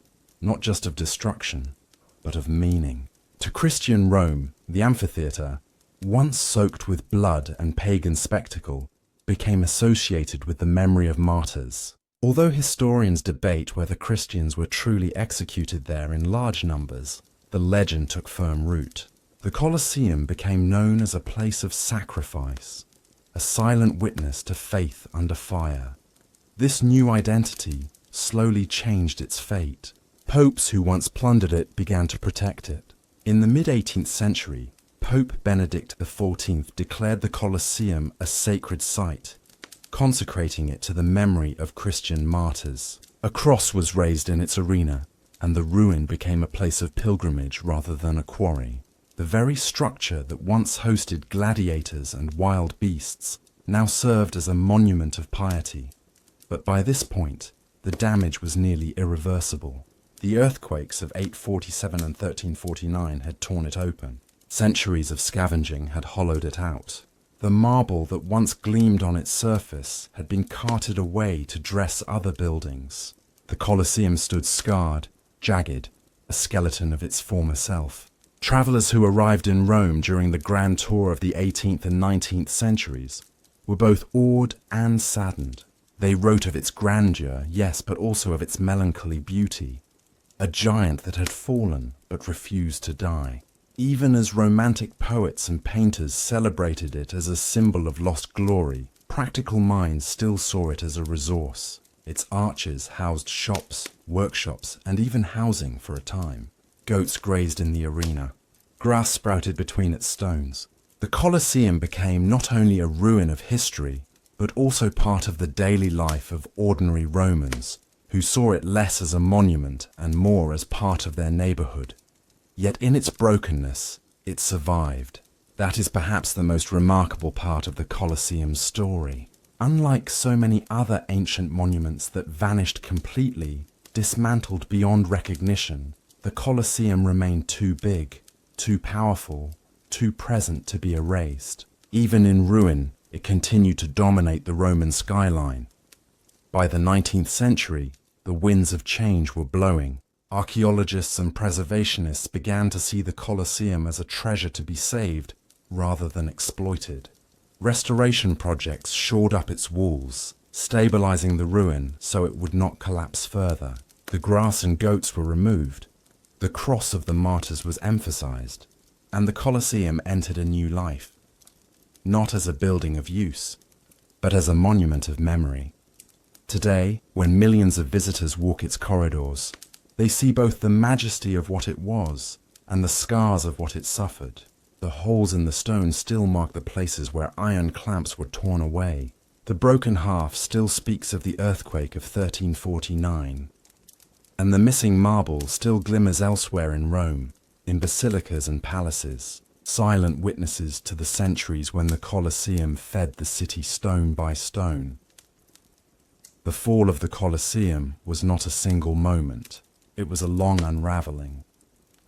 not just of destruction, but of meaning. To Christian Rome, the amphitheatre, once soaked with blood and pagan spectacle, became associated with the memory of martyrs. Although historians debate whether Christians were truly executed there in large numbers, the legend took firm root. The Colosseum became known as a place of sacrifice, a silent witness to faith under fire. This new identity slowly changed its fate. Popes who once plundered it began to protect it. In the mid-18th century, Pope Benedict XIV declared the Colosseum a sacred site, consecrating it to the memory of Christian martyrs. A cross was raised in its arena, and the ruin became a place of pilgrimage rather than a quarry. The very structure that once hosted gladiators and wild beasts now served as a monument of piety. But by this point, the damage was nearly irreversible. The earthquakes of 847 and 1349 had torn it open. Centuries of scavenging had hollowed it out. The marble that once gleamed on its surface had been carted away to dress other buildings. The Colosseum stood scarred, jagged, a skeleton of its former self. Travelers who arrived in Rome during the grand tour of the 18th and 19th centuries were both awed and saddened. They wrote of its grandeur, yes, but also of its melancholy beauty. A giant that had fallen but refused to die. Even as romantic poets and painters celebrated it as a symbol of lost glory, practical minds still saw it as a resource. Its arches housed shops, workshops, and even housing for a time. Goats grazed in the arena. Grass sprouted between its stones. The Colosseum became not only a ruin of history, but also part of the daily life of ordinary Romans, who saw it less as a monument and more as part of their neighborhood. Yet in its brokenness, it survived. That is perhaps the most remarkable part of the Colosseum's story. Unlike so many other ancient monuments that vanished completely, dismantled beyond recognition, the Colosseum remained too big, too powerful, too present to be erased. Even in ruin, it continued to dominate the Roman skyline. By the 19th century, the winds of change were blowing. Archaeologists and preservationists began to see the Colosseum as a treasure to be saved rather than exploited. Restoration projects shored up its walls, stabilizing the ruin so it would not collapse further. The grass and goats were removed. The cross of the martyrs was emphasized, and the Colosseum entered a new life, not as a building of use, but as a monument of memory. Today, when millions of visitors walk its corridors, they see both the majesty of what it was and the scars of what it suffered. The holes in the stone still mark the places where iron clamps were torn away. The broken half still speaks of the earthquake of 1349. And the missing marble still glimmers elsewhere in Rome, in basilicas and palaces, silent witnesses to the centuries when the Colosseum fed the city stone by stone. The fall of the Colosseum was not a single moment. It was a long unraveling,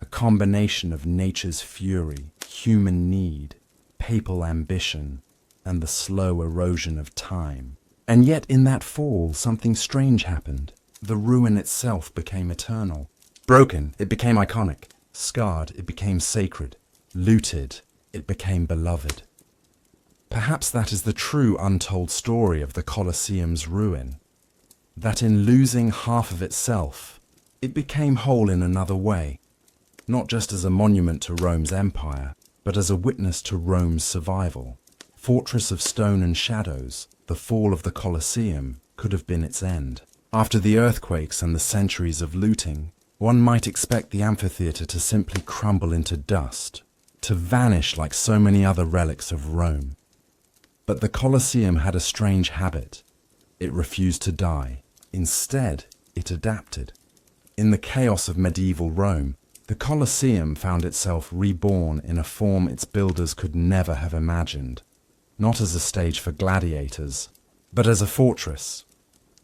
a combination of nature's fury, human need, papal ambition, and the slow erosion of time. And yet in that fall, something strange happened. The ruin itself became eternal. Broken, it became iconic. Scarred, it became sacred. Looted, it became beloved. Perhaps that is the true untold story of the Colosseum's ruin. That in losing half of itself, it became whole in another way, not just as a monument to Rome's empire, but as a witness to Rome's survival. Fortress of stone and shadows, the fall of the Colosseum could have been its end. After the earthquakes and the centuries of looting, one might expect the amphitheatre to simply crumble into dust, to vanish like so many other relics of Rome. But the Colosseum had a strange habit. It refused to die. Instead, it adapted. In the chaos of medieval Rome, the Colosseum found itself reborn in a form its builders could never have imagined, not as a stage for gladiators, but as a fortress.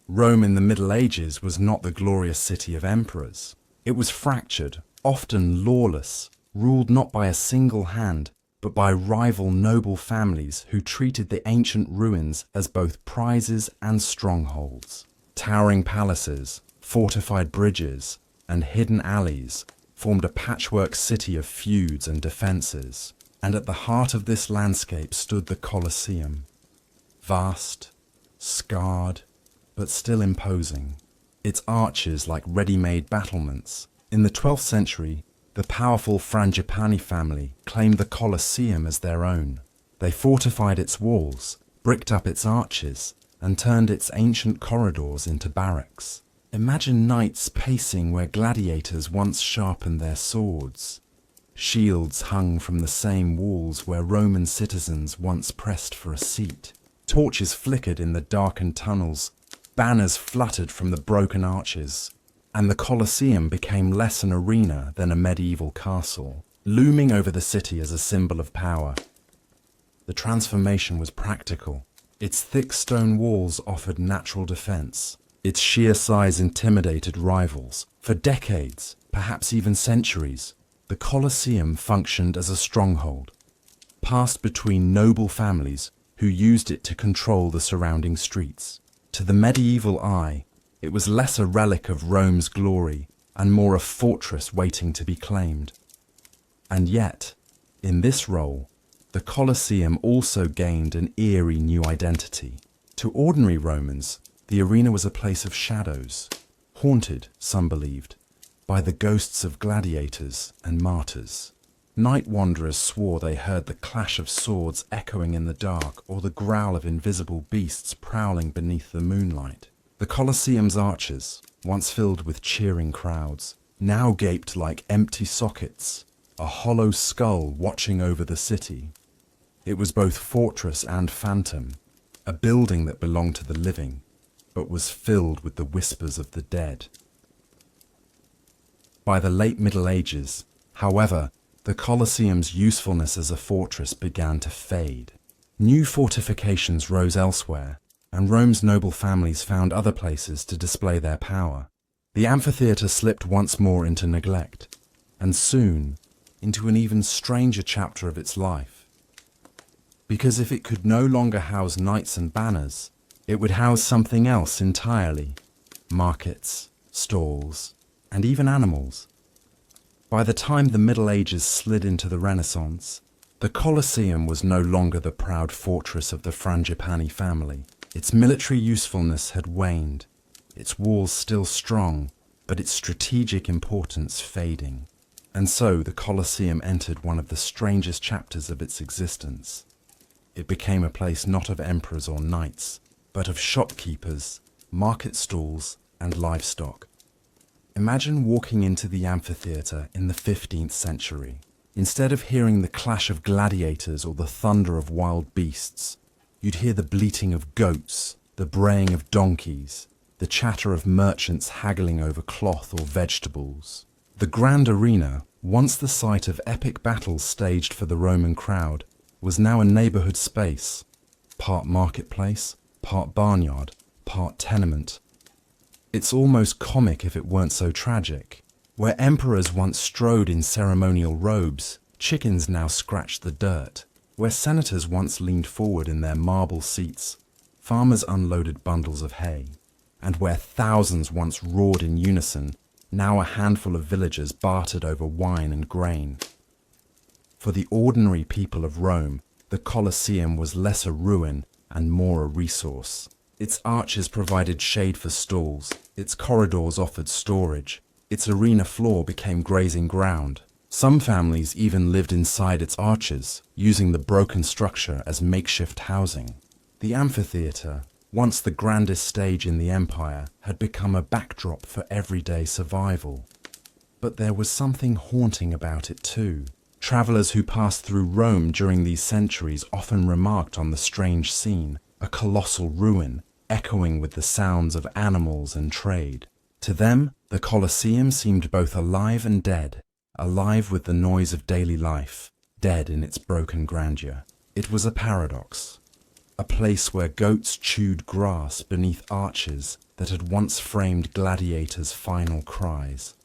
Rome in the Middle Ages was not the glorious city of emperors. It was fractured, often lawless, ruled not by a single hand, but by rival noble families who treated the ancient ruins as both prizes and strongholds. Towering palaces, fortified bridges, and hidden alleys formed a patchwork city of feuds and defences, and at the heart of this landscape stood the Colosseum, vast, scarred, but still imposing, its arches like ready-made battlements. In the 12th century, the powerful Frangipani family claimed the Colosseum as their own. They fortified its walls, bricked up its arches, and turned its ancient corridors into barracks. Imagine knights pacing where gladiators once sharpened their swords. Shields hung from the same walls where Roman citizens once pressed for a seat. Torches flickered in the darkened tunnels. Banners fluttered from the broken arches. And the Colosseum became less an arena than a medieval castle, looming over the city as a symbol of power. The transformation was practical. Its thick stone walls offered natural defense. Its sheer size intimidated rivals. For decades, perhaps even centuries, the Colosseum functioned as a stronghold, passed between noble families who used it to control the surrounding streets. To the medieval eye, it was less a relic of Rome's glory and more a fortress waiting to be claimed. And yet, in this role, the Colosseum also gained an eerie new identity. To ordinary Romans, the arena was a place of shadows, haunted, some believed, by the ghosts of gladiators and martyrs. Night wanderers swore they heard the clash of swords echoing in the dark or the growl of invisible beasts prowling beneath the moonlight. The Colosseum's arches, once filled with cheering crowds, now gaped like empty sockets, a hollow skull watching over the city. It was both fortress and phantom, a building that belonged to the living, but was filled with the whispers of the dead. By the late Middle Ages, however, the Colosseum's usefulness as a fortress began to fade. New fortifications rose elsewhere, and Rome's noble families found other places to display their power. The amphitheatre slipped once more into neglect, and soon into an even stranger chapter of its life. Because if it could no longer house knights and banners, it would house something else entirely: markets, stalls, and even animals. By the time the Middle Ages slid into the Renaissance, the Colosseum was no longer the proud fortress of the Frangipani family. Its military usefulness had waned, its walls still strong, but its strategic importance fading. And so the Colosseum entered one of the strangest chapters of its existence. It became a place not of emperors or knights, but of shopkeepers, market stalls, and livestock. Imagine walking into the amphitheatre in the 15th century. Instead of hearing the clash of gladiators or the thunder of wild beasts, you'd hear the bleating of goats, the braying of donkeys, the chatter of merchants haggling over cloth or vegetables. The grand arena, once the site of epic battles staged for the Roman crowd, was now a neighbourhood space, part marketplace, part barnyard, part tenement. It's almost comic if it weren't so tragic. Where emperors once strode in ceremonial robes, chickens now scratched the dirt. Where senators once leaned forward in their marble seats, farmers unloaded bundles of hay. And where thousands once roared in unison, now a handful of villagers bartered over wine and grain. For the ordinary people of Rome, the Colosseum was less a ruin and more a resource. Its arches provided shade for stalls, its corridors offered storage, its arena floor became grazing ground. Some families even lived inside its arches, using the broken structure as makeshift housing. The amphitheatre, once the grandest stage in the empire, had become a backdrop for everyday survival. But there was something haunting about it too. Travellers who passed through Rome during these centuries often remarked on the strange scene, a colossal ruin, echoing with the sounds of animals and trade. To them, the Colosseum seemed both alive and dead, alive with the noise of daily life, dead in its broken grandeur. It was a paradox, a place where goats chewed grass beneath arches that had once framed gladiators' final cries.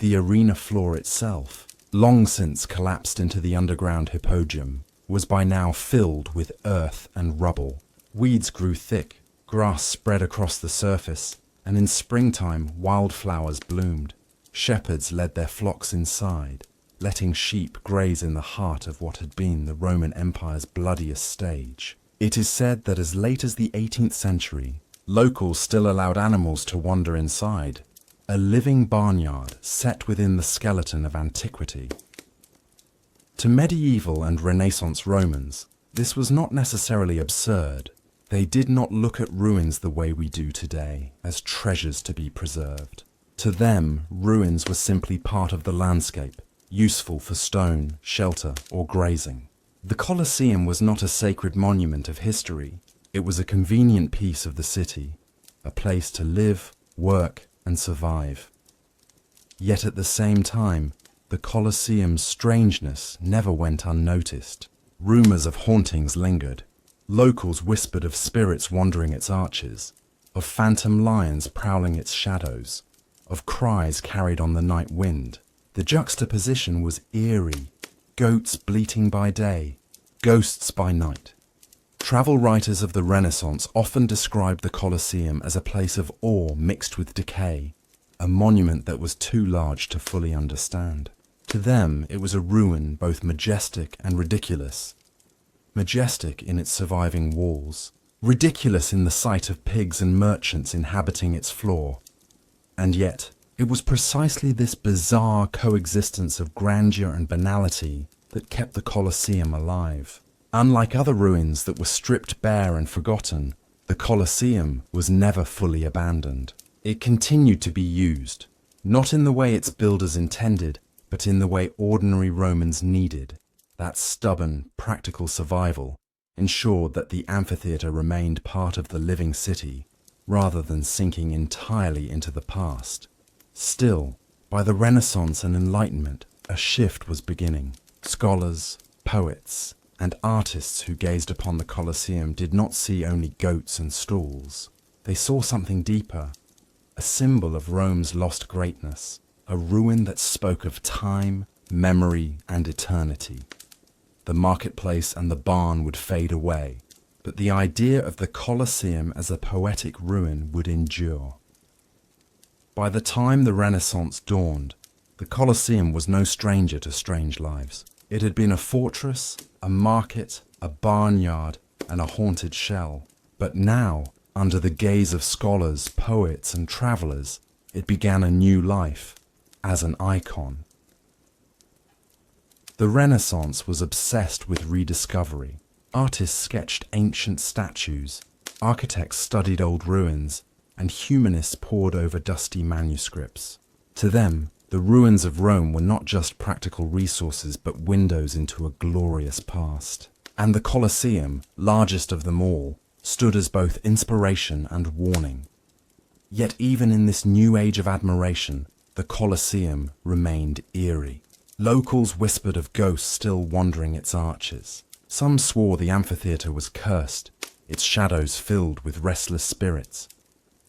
The arena floor itself, long since collapsed into the underground hippodrome, was by now filled with earth and rubble. Weeds grew thick, grass spread across the surface, and in springtime wildflowers bloomed. Shepherds led their flocks inside, letting sheep graze in the heart of what had been the Roman Empire's bloodiest stage. It is said that as late as the 18th century, locals still allowed animals to wander inside, a living barnyard set within the skeleton of antiquity. To medieval and Renaissance Romans, this was not necessarily absurd. They did not look at ruins the way we do today, as treasures to be preserved. To them, ruins were simply part of the landscape, useful for stone, shelter, or grazing. The Colosseum was not a sacred monument of history. It was a convenient piece of the city, a place to live, work, and survive. Yet at the same time, the Colosseum's strangeness never went unnoticed. Rumours of hauntings lingered. Locals whispered of spirits wandering its arches, of phantom lions prowling its shadows, of cries carried on the night wind. The juxtaposition was eerie, goats bleating by day, ghosts by night. Travel writers of the Renaissance often described the Colosseum as a place of awe mixed with decay, a monument that was too large to fully understand. To them, it was a ruin both majestic and ridiculous. Majestic in its surviving walls, ridiculous in the sight of pigs and merchants inhabiting its floor. And yet, it was precisely this bizarre coexistence of grandeur and banality that kept the Colosseum alive. Unlike other ruins that were stripped bare and forgotten, the Colosseum was never fully abandoned. It continued to be used, not in the way its builders intended, but in the way ordinary Romans needed. That stubborn, practical survival ensured that the amphitheatre remained part of the living city, rather than sinking entirely into the past. Still, by the Renaissance and Enlightenment, a shift was beginning. Scholars, poets, and artists who gazed upon the Colosseum did not see only goats and stalls. They saw something deeper, a symbol of Rome's lost greatness, a ruin that spoke of time, memory, and eternity. The marketplace and the barn would fade away, but the idea of the Colosseum as a poetic ruin would endure. By the time the Renaissance dawned, the Colosseum was no stranger to strange lives. It had been a fortress, a market, a barnyard, and a haunted shell. But now, under the gaze of scholars, poets, and travellers, it began a new life, as an icon. The Renaissance was obsessed with rediscovery. Artists sketched ancient statues, architects studied old ruins, and humanists pored over dusty manuscripts. To them, the ruins of Rome were not just practical resources but windows into a glorious past. And the Colosseum, largest of them all, stood as both inspiration and warning. Yet even in this new age of admiration, the Colosseum remained eerie. Locals whispered of ghosts still wandering its arches. Some swore the amphitheatre was cursed, its shadows filled with restless spirits.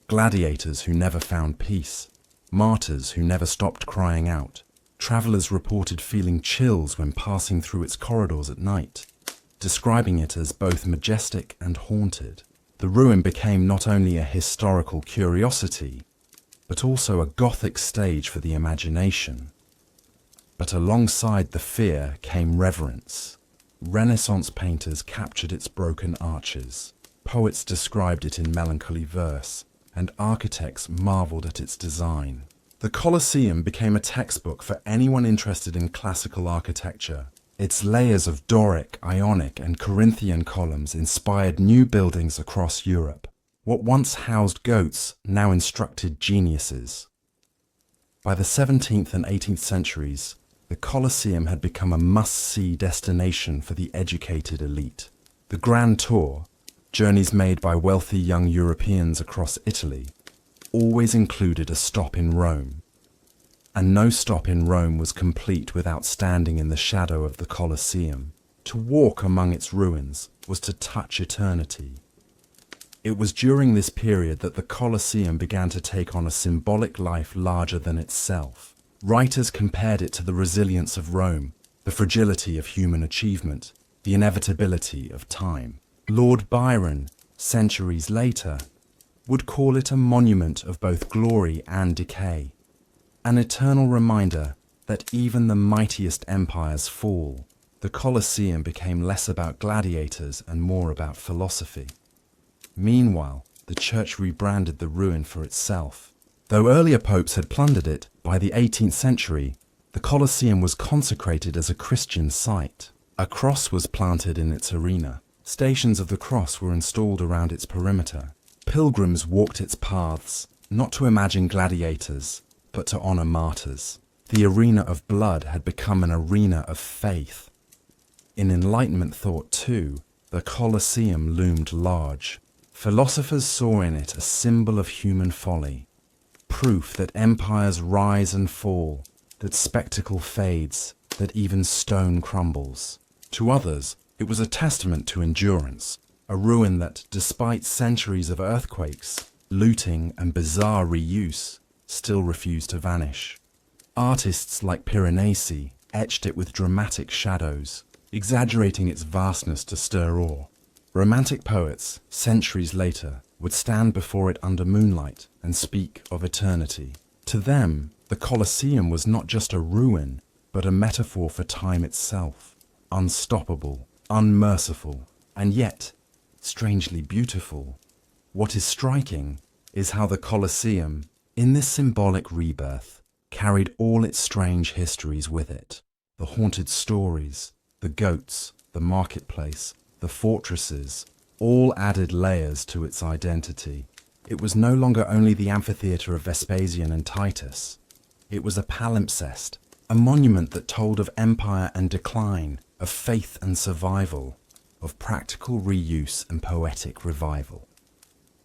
Gladiators who never found peace, martyrs who never stopped crying out. Travellers reported feeling chills when passing through its corridors at night, describing it as both majestic and haunted. The ruin became not only a historical curiosity, but also a Gothic stage for the imagination. But alongside the fear came reverence. Renaissance painters captured its broken arches, poets described it in melancholy verse, and architects marvelled at its design. The Colosseum became a textbook for anyone interested in classical architecture. Its layers of Doric, Ionic, and Corinthian columns inspired new buildings across Europe. What once housed goats now instructed geniuses. By the 17th and 18th centuries, the Colosseum had become a must-see destination for the educated elite. The Grand Tour, journeys made by wealthy young Europeans across Italy, always included a stop in Rome. And no stop in Rome was complete without standing in the shadow of the Colosseum. To walk among its ruins was to touch eternity. It was during this period that the Colosseum began to take on a symbolic life larger than itself. Writers compared it to the resilience of Rome, the fragility of human achievement, the inevitability of time. Lord Byron, centuries later, would call it a monument of both glory and decay, an eternal reminder that even the mightiest empires fall. The Colosseum became less about gladiators and more about philosophy. Meanwhile, the church rebranded the ruin for itself. Though earlier popes had plundered it, by the 18th century, the Colosseum was consecrated as a Christian site. A cross was planted in its arena. Stations of the cross were installed around its perimeter. Pilgrims walked its paths, not to imagine gladiators, but to honor martyrs. The arena of blood had become an arena of faith. In Enlightenment thought, too, the Colosseum loomed large. Philosophers saw in it a symbol of human folly, proof that empires rise and fall, that spectacle fades, that even stone crumbles. To others, it was a testament to endurance, a ruin that, despite centuries of earthquakes, looting, and bizarre reuse, still refused to vanish. Artists like Piranesi etched it with dramatic shadows, exaggerating its vastness to stir awe. Romantic poets, centuries later, would stand before it under moonlight and speak of eternity. To them, the Colosseum was not just a ruin, but a metaphor for time itself, unstoppable, unmerciful, and yet strangely beautiful. What is striking is how the Colosseum, in this symbolic rebirth, carried all its strange histories with it. The haunted stories, the goats, the marketplace, the fortresses, all added layers to its identity. It was no longer only the amphitheatre of Vespasian and Titus. It was a palimpsest, a monument that told of empire and decline, of faith and survival, of practical reuse and poetic revival.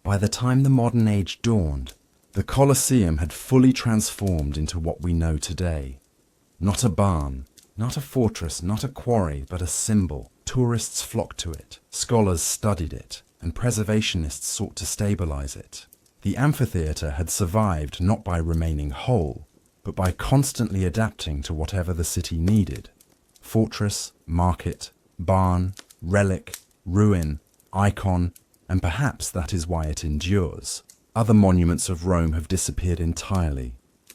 By the time the modern age dawned, the Colosseum had fully transformed into what we know today. Not a barn, not a fortress, not a quarry, but a symbol. Tourists flocked to it, scholars studied it, and preservationists sought to stabilize it. The amphitheatre had survived not by remaining whole, but by constantly adapting to whatever the city needed. Fortress, market, barn, relic, ruin, icon, and perhaps that is why it endures. Other monuments of Rome have disappeared entirely,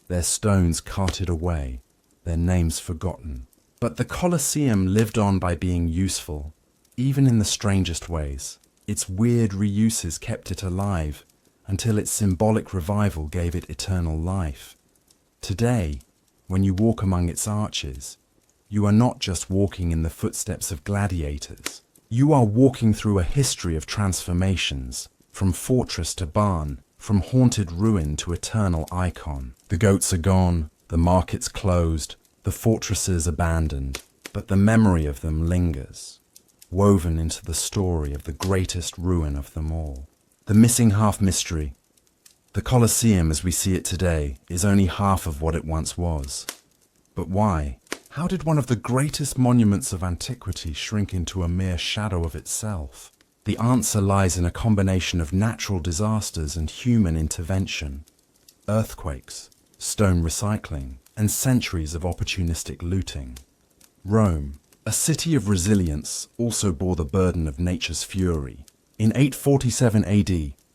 their stones carted away, their names forgotten. But the Colosseum lived on by being useful, even in the strangest ways. Its weird reuses kept it alive, until its symbolic revival gave it eternal life. Today, when you walk among its arches, you are not just walking in the footsteps of gladiators. You are walking through a history of transformations, from fortress to barn, from haunted ruin to eternal icon. The goats are gone, the markets closed, the fortresses abandoned, but the memory of them lingers, woven into the story of the greatest ruin of them all. The missing half mystery. The Colosseum as we see it today is only half of what it once was. But why? How did one of the greatest monuments of antiquity shrink into a mere shadow of itself? The answer lies in a combination of natural disasters and human intervention. Earthquakes, stone recycling, and centuries of opportunistic looting. Rome, a city of resilience, also bore the burden of nature's fury. In 847 AD,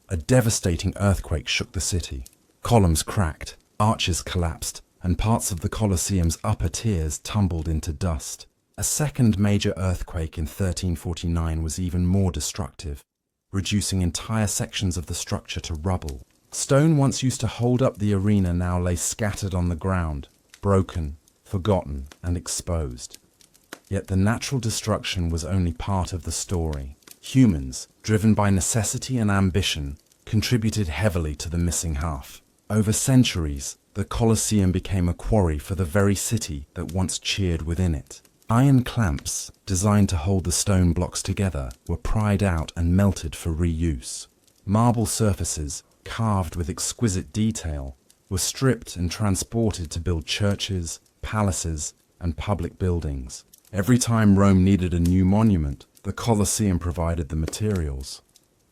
a devastating earthquake shook the city. Columns cracked, arches collapsed, and parts of the Colosseum's upper tiers tumbled into dust. A second major earthquake in 1349 was even more destructive, reducing entire sections of the structure to rubble. Stone once used to hold up the arena now lay scattered on the ground, broken, forgotten, and exposed. Yet the natural destruction was only part of the story. Humans, driven by necessity and ambition, contributed heavily to the missing half. Over centuries, the Colosseum became a quarry for the very city that once cheered within it. Iron clamps, designed to hold the stone blocks together, were pried out and melted for reuse. Marble surfaces, carved with exquisite detail, were stripped and transported to build churches, palaces, and public buildings. Every time Rome needed a new monument, the Colosseum provided the materials.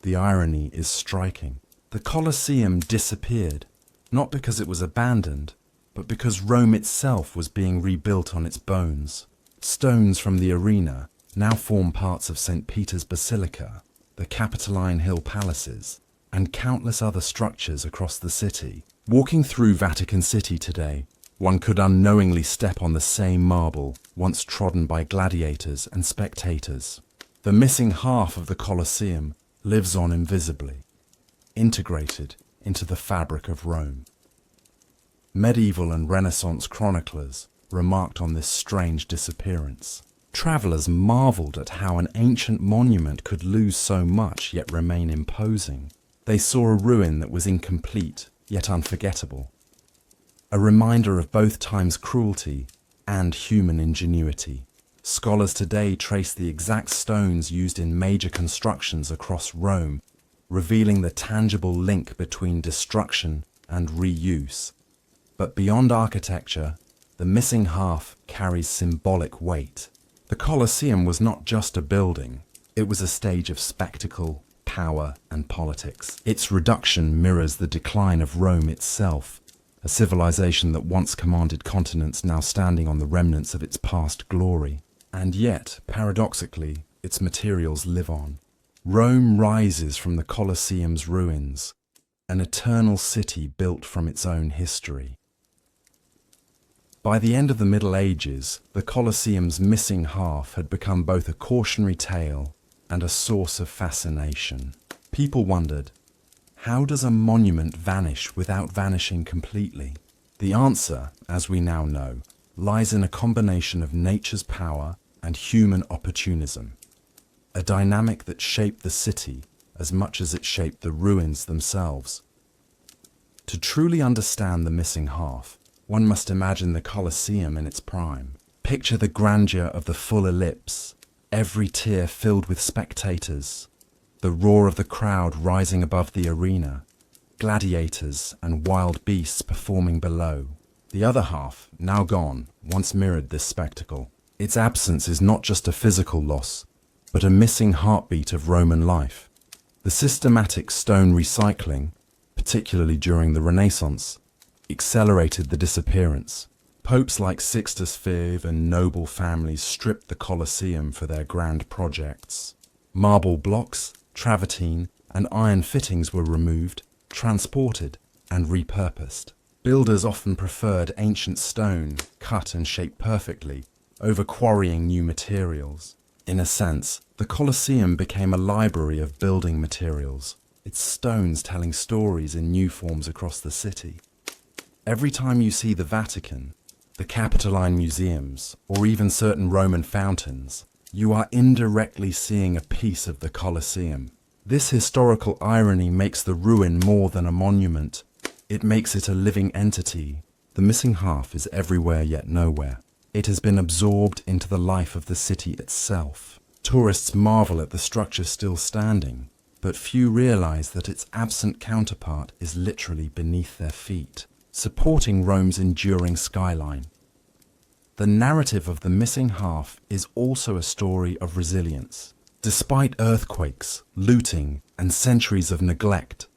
The irony is striking. The Colosseum disappeared, not because it was abandoned, but because Rome itself was being rebuilt on its bones. Stones from the arena now form parts of St. Peter's Basilica, the Capitoline Hill palaces, and countless other structures across the city. Walking through Vatican City today, one could unknowingly step on the same marble once trodden by gladiators and spectators. The missing half of the Colosseum lives on invisibly, integrated into the fabric of Rome. Medieval and Renaissance chroniclers remarked on this strange disappearance. Travelers marveled at how an ancient monument could lose so much yet remain imposing. They saw a ruin that was incomplete yet unforgettable, a reminder of both time's cruelty and human ingenuity. Scholars today trace the exact stones used in major constructions across Rome, revealing the tangible link between destruction and reuse. But beyond architecture, the missing half carries symbolic weight. The Colosseum was not just a building, it was a stage of spectacle, power, and politics. Its reduction mirrors the decline of Rome itself, a civilization that once commanded continents now standing on the remnants of its past glory. And yet, paradoxically, its materials live on. Rome rises from the Colosseum's ruins, an eternal city built from its own history. By the end of the Middle Ages, the Colosseum's missing half had become both a cautionary tale and a source of fascination. People wondered, how does a monument vanish without vanishing completely? The answer, as we now know, lies in a combination of nature's power and human opportunism, a dynamic that shaped the city as much as it shaped the ruins themselves. To truly understand the missing half, one must imagine the Colosseum in its prime. Picture the grandeur of the full ellipse, every tier filled with spectators, the roar of the crowd rising above the arena, gladiators and wild beasts performing below. The other half, now gone, once mirrored this spectacle. Its absence is not just a physical loss, but a missing heartbeat of Roman life. The systematic stone recycling, particularly during the Renaissance, accelerated the disappearance. Popes like Sixtus V and noble families stripped the Colosseum for their grand projects. Marble blocks, travertine, and iron fittings were removed, transported, and repurposed. Builders often preferred ancient stone, cut and shaped perfectly, over quarrying new materials. In a sense, the Colosseum became a library of building materials, its stones telling stories in new forms across the city. Every time you see the Vatican, the Capitoline museums, or even certain Roman fountains, you are indirectly seeing a piece of the Colosseum. This historical irony makes the ruin more than a monument. It makes it a living entity. The missing half is everywhere yet nowhere. It has been absorbed into the life of the city itself. Tourists marvel at the structure still standing, but few realize that its absent counterpart is literally beneath their feet, supporting Rome's enduring skyline. The narrative of the missing half is also a story of resilience. Despite earthquakes, looting, and centuries of neglect,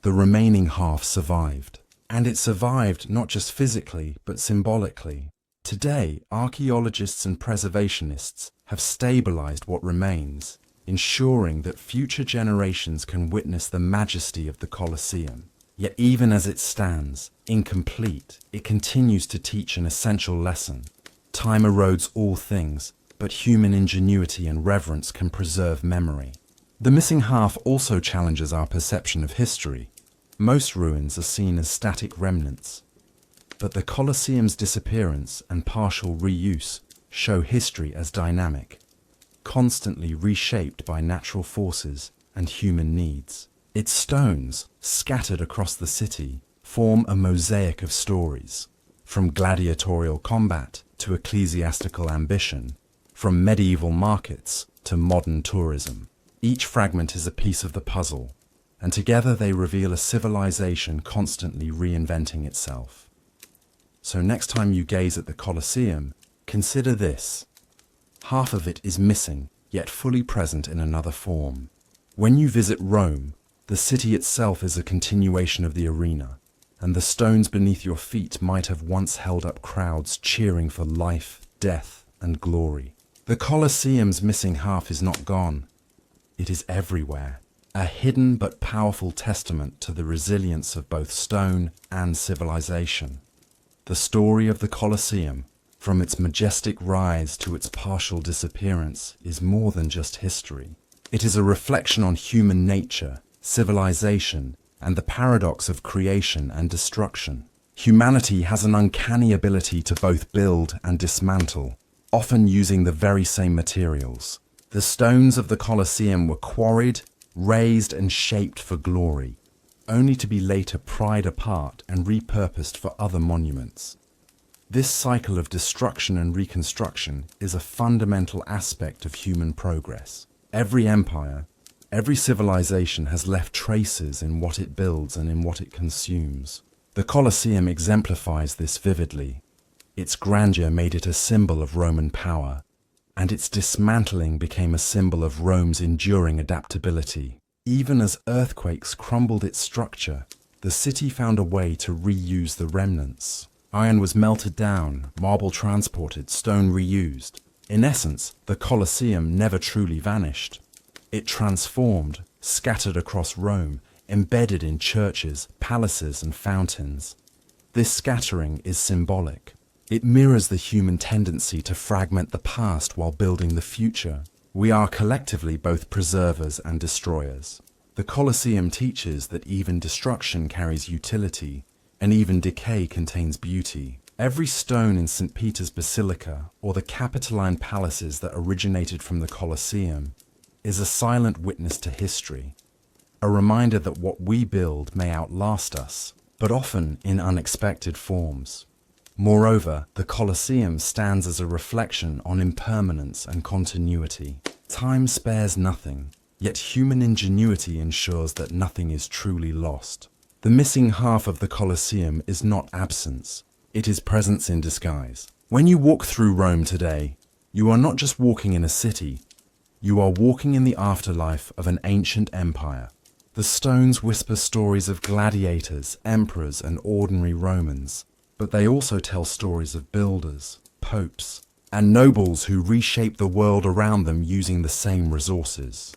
the remaining half survived. And it survived not just physically, but symbolically. Today, archaeologists and preservationists have stabilized what remains, ensuring that future generations can witness the majesty of the Colosseum. Yet even as it stands, incomplete, it continues to teach an essential lesson. Time erodes all things, but human ingenuity and reverence can preserve memory. The missing half also challenges our perception of history. Most ruins are seen as static remnants, but the Colosseum's disappearance and partial reuse show history as dynamic, constantly reshaped by natural forces and human needs. Its stones, scattered across the city, form a mosaic of stories, from gladiatorial combat to ecclesiastical ambition, from medieval markets to modern tourism. Each fragment is a piece of the puzzle, and together they reveal a civilization constantly reinventing itself. So next time you gaze at the Colosseum, consider this. Half of it is missing, yet fully present in another form. When you visit Rome, the city itself is a continuation of the arena, and the stones beneath your feet might have once held up crowds cheering for life, death, and glory. The Colosseum's missing half is not gone. It is everywhere, a hidden but powerful testament to the resilience of both stone and civilization. The story of the Colosseum, from its majestic rise to its partial disappearance, is more than just history. It is a reflection on human nature, civilization, and the paradox of creation and destruction. Humanity has an uncanny ability to both build and dismantle, often using the very same materials. The stones of the Colosseum were quarried, raised, and shaped for glory, only to be later pried apart and repurposed for other monuments. This cycle of destruction and reconstruction is a fundamental aspect of human progress. Every empire, every civilization has left traces in what it builds and in what it consumes. The Colosseum exemplifies this vividly. Its grandeur made it a symbol of Roman power, and its dismantling became a symbol of Rome's enduring adaptability. Even as earthquakes crumbled its structure, the city found a way to reuse the remnants. Iron was melted down, marble transported, stone reused. In essence, the Colosseum never truly vanished. It transformed, scattered across Rome, embedded in churches, palaces, and fountains. This scattering is symbolic. It mirrors the human tendency to fragment the past while building the future. We are collectively both preservers and destroyers. The Colosseum teaches that even destruction carries utility, and even decay contains beauty. Every stone in St. Peter's Basilica, or the Capitoline palaces that originated from the Colosseum, is a silent witness to history, a reminder that what we build may outlast us, but often in unexpected forms. Moreover, the Colosseum stands as a reflection on impermanence and continuity. Time spares nothing, yet human ingenuity ensures that nothing is truly lost. The missing half of the Colosseum is not absence, it is presence in disguise. When you walk through Rome today, you are not just walking in a city, you are walking in the afterlife of an ancient empire. The stones whisper stories of gladiators, emperors, and ordinary Romans, but they also tell stories of builders, popes, and nobles who reshaped the world around them using the same resources.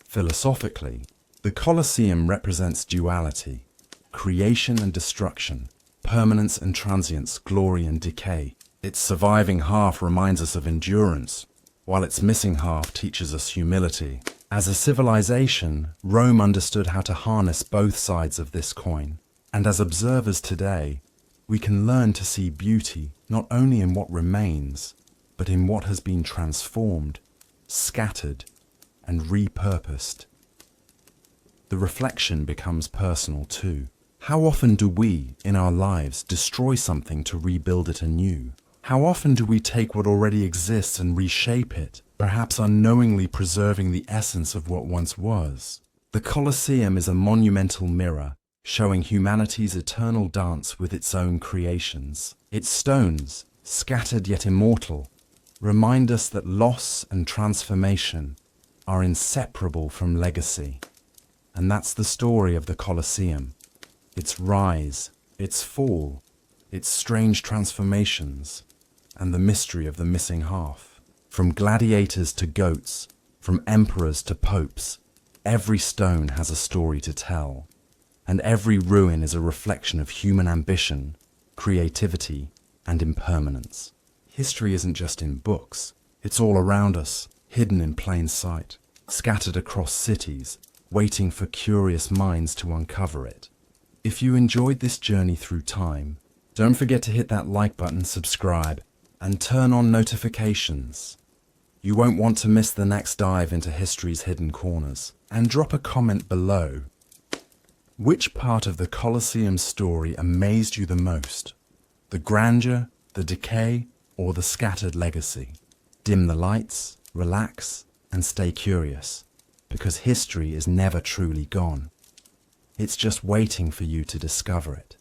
Philosophically, the Colosseum represents duality, creation and destruction, permanence and transience, glory and decay. Its surviving half reminds us of endurance, while its missing half teaches us humility. As a civilization, Rome understood how to harness both sides of this coin. And as observers today, we can learn to see beauty not only in what remains, but in what has been transformed, scattered, and repurposed. The reflection becomes personal too. How often do we, in our lives, destroy something to rebuild it anew? How often do we take what already exists and reshape it, perhaps unknowingly preserving the essence of what once was? The Colosseum is a monumental mirror, showing humanity's eternal dance with its own creations. Its stones, scattered yet immortal, remind us that loss and transformation are inseparable from legacy. And that's the story of the Colosseum. Its rise, its fall, its strange transformations, and the mystery of the missing half. From gladiators to goats, from emperors to popes, every stone has a story to tell, and every ruin is a reflection of human ambition, creativity, and impermanence. History isn't just in books, it's all around us, hidden in plain sight, scattered across cities, waiting for curious minds to uncover it. If you enjoyed this journey through time, don't forget to hit that like button, subscribe, and turn on notifications. You won't want to miss the next dive into history's hidden corners. And drop a comment below. Which part of the Colosseum story amazed you the most? The grandeur, the decay, or the scattered legacy? Dim the lights, relax, and stay curious, because history is never truly gone. It's just waiting for you to discover it.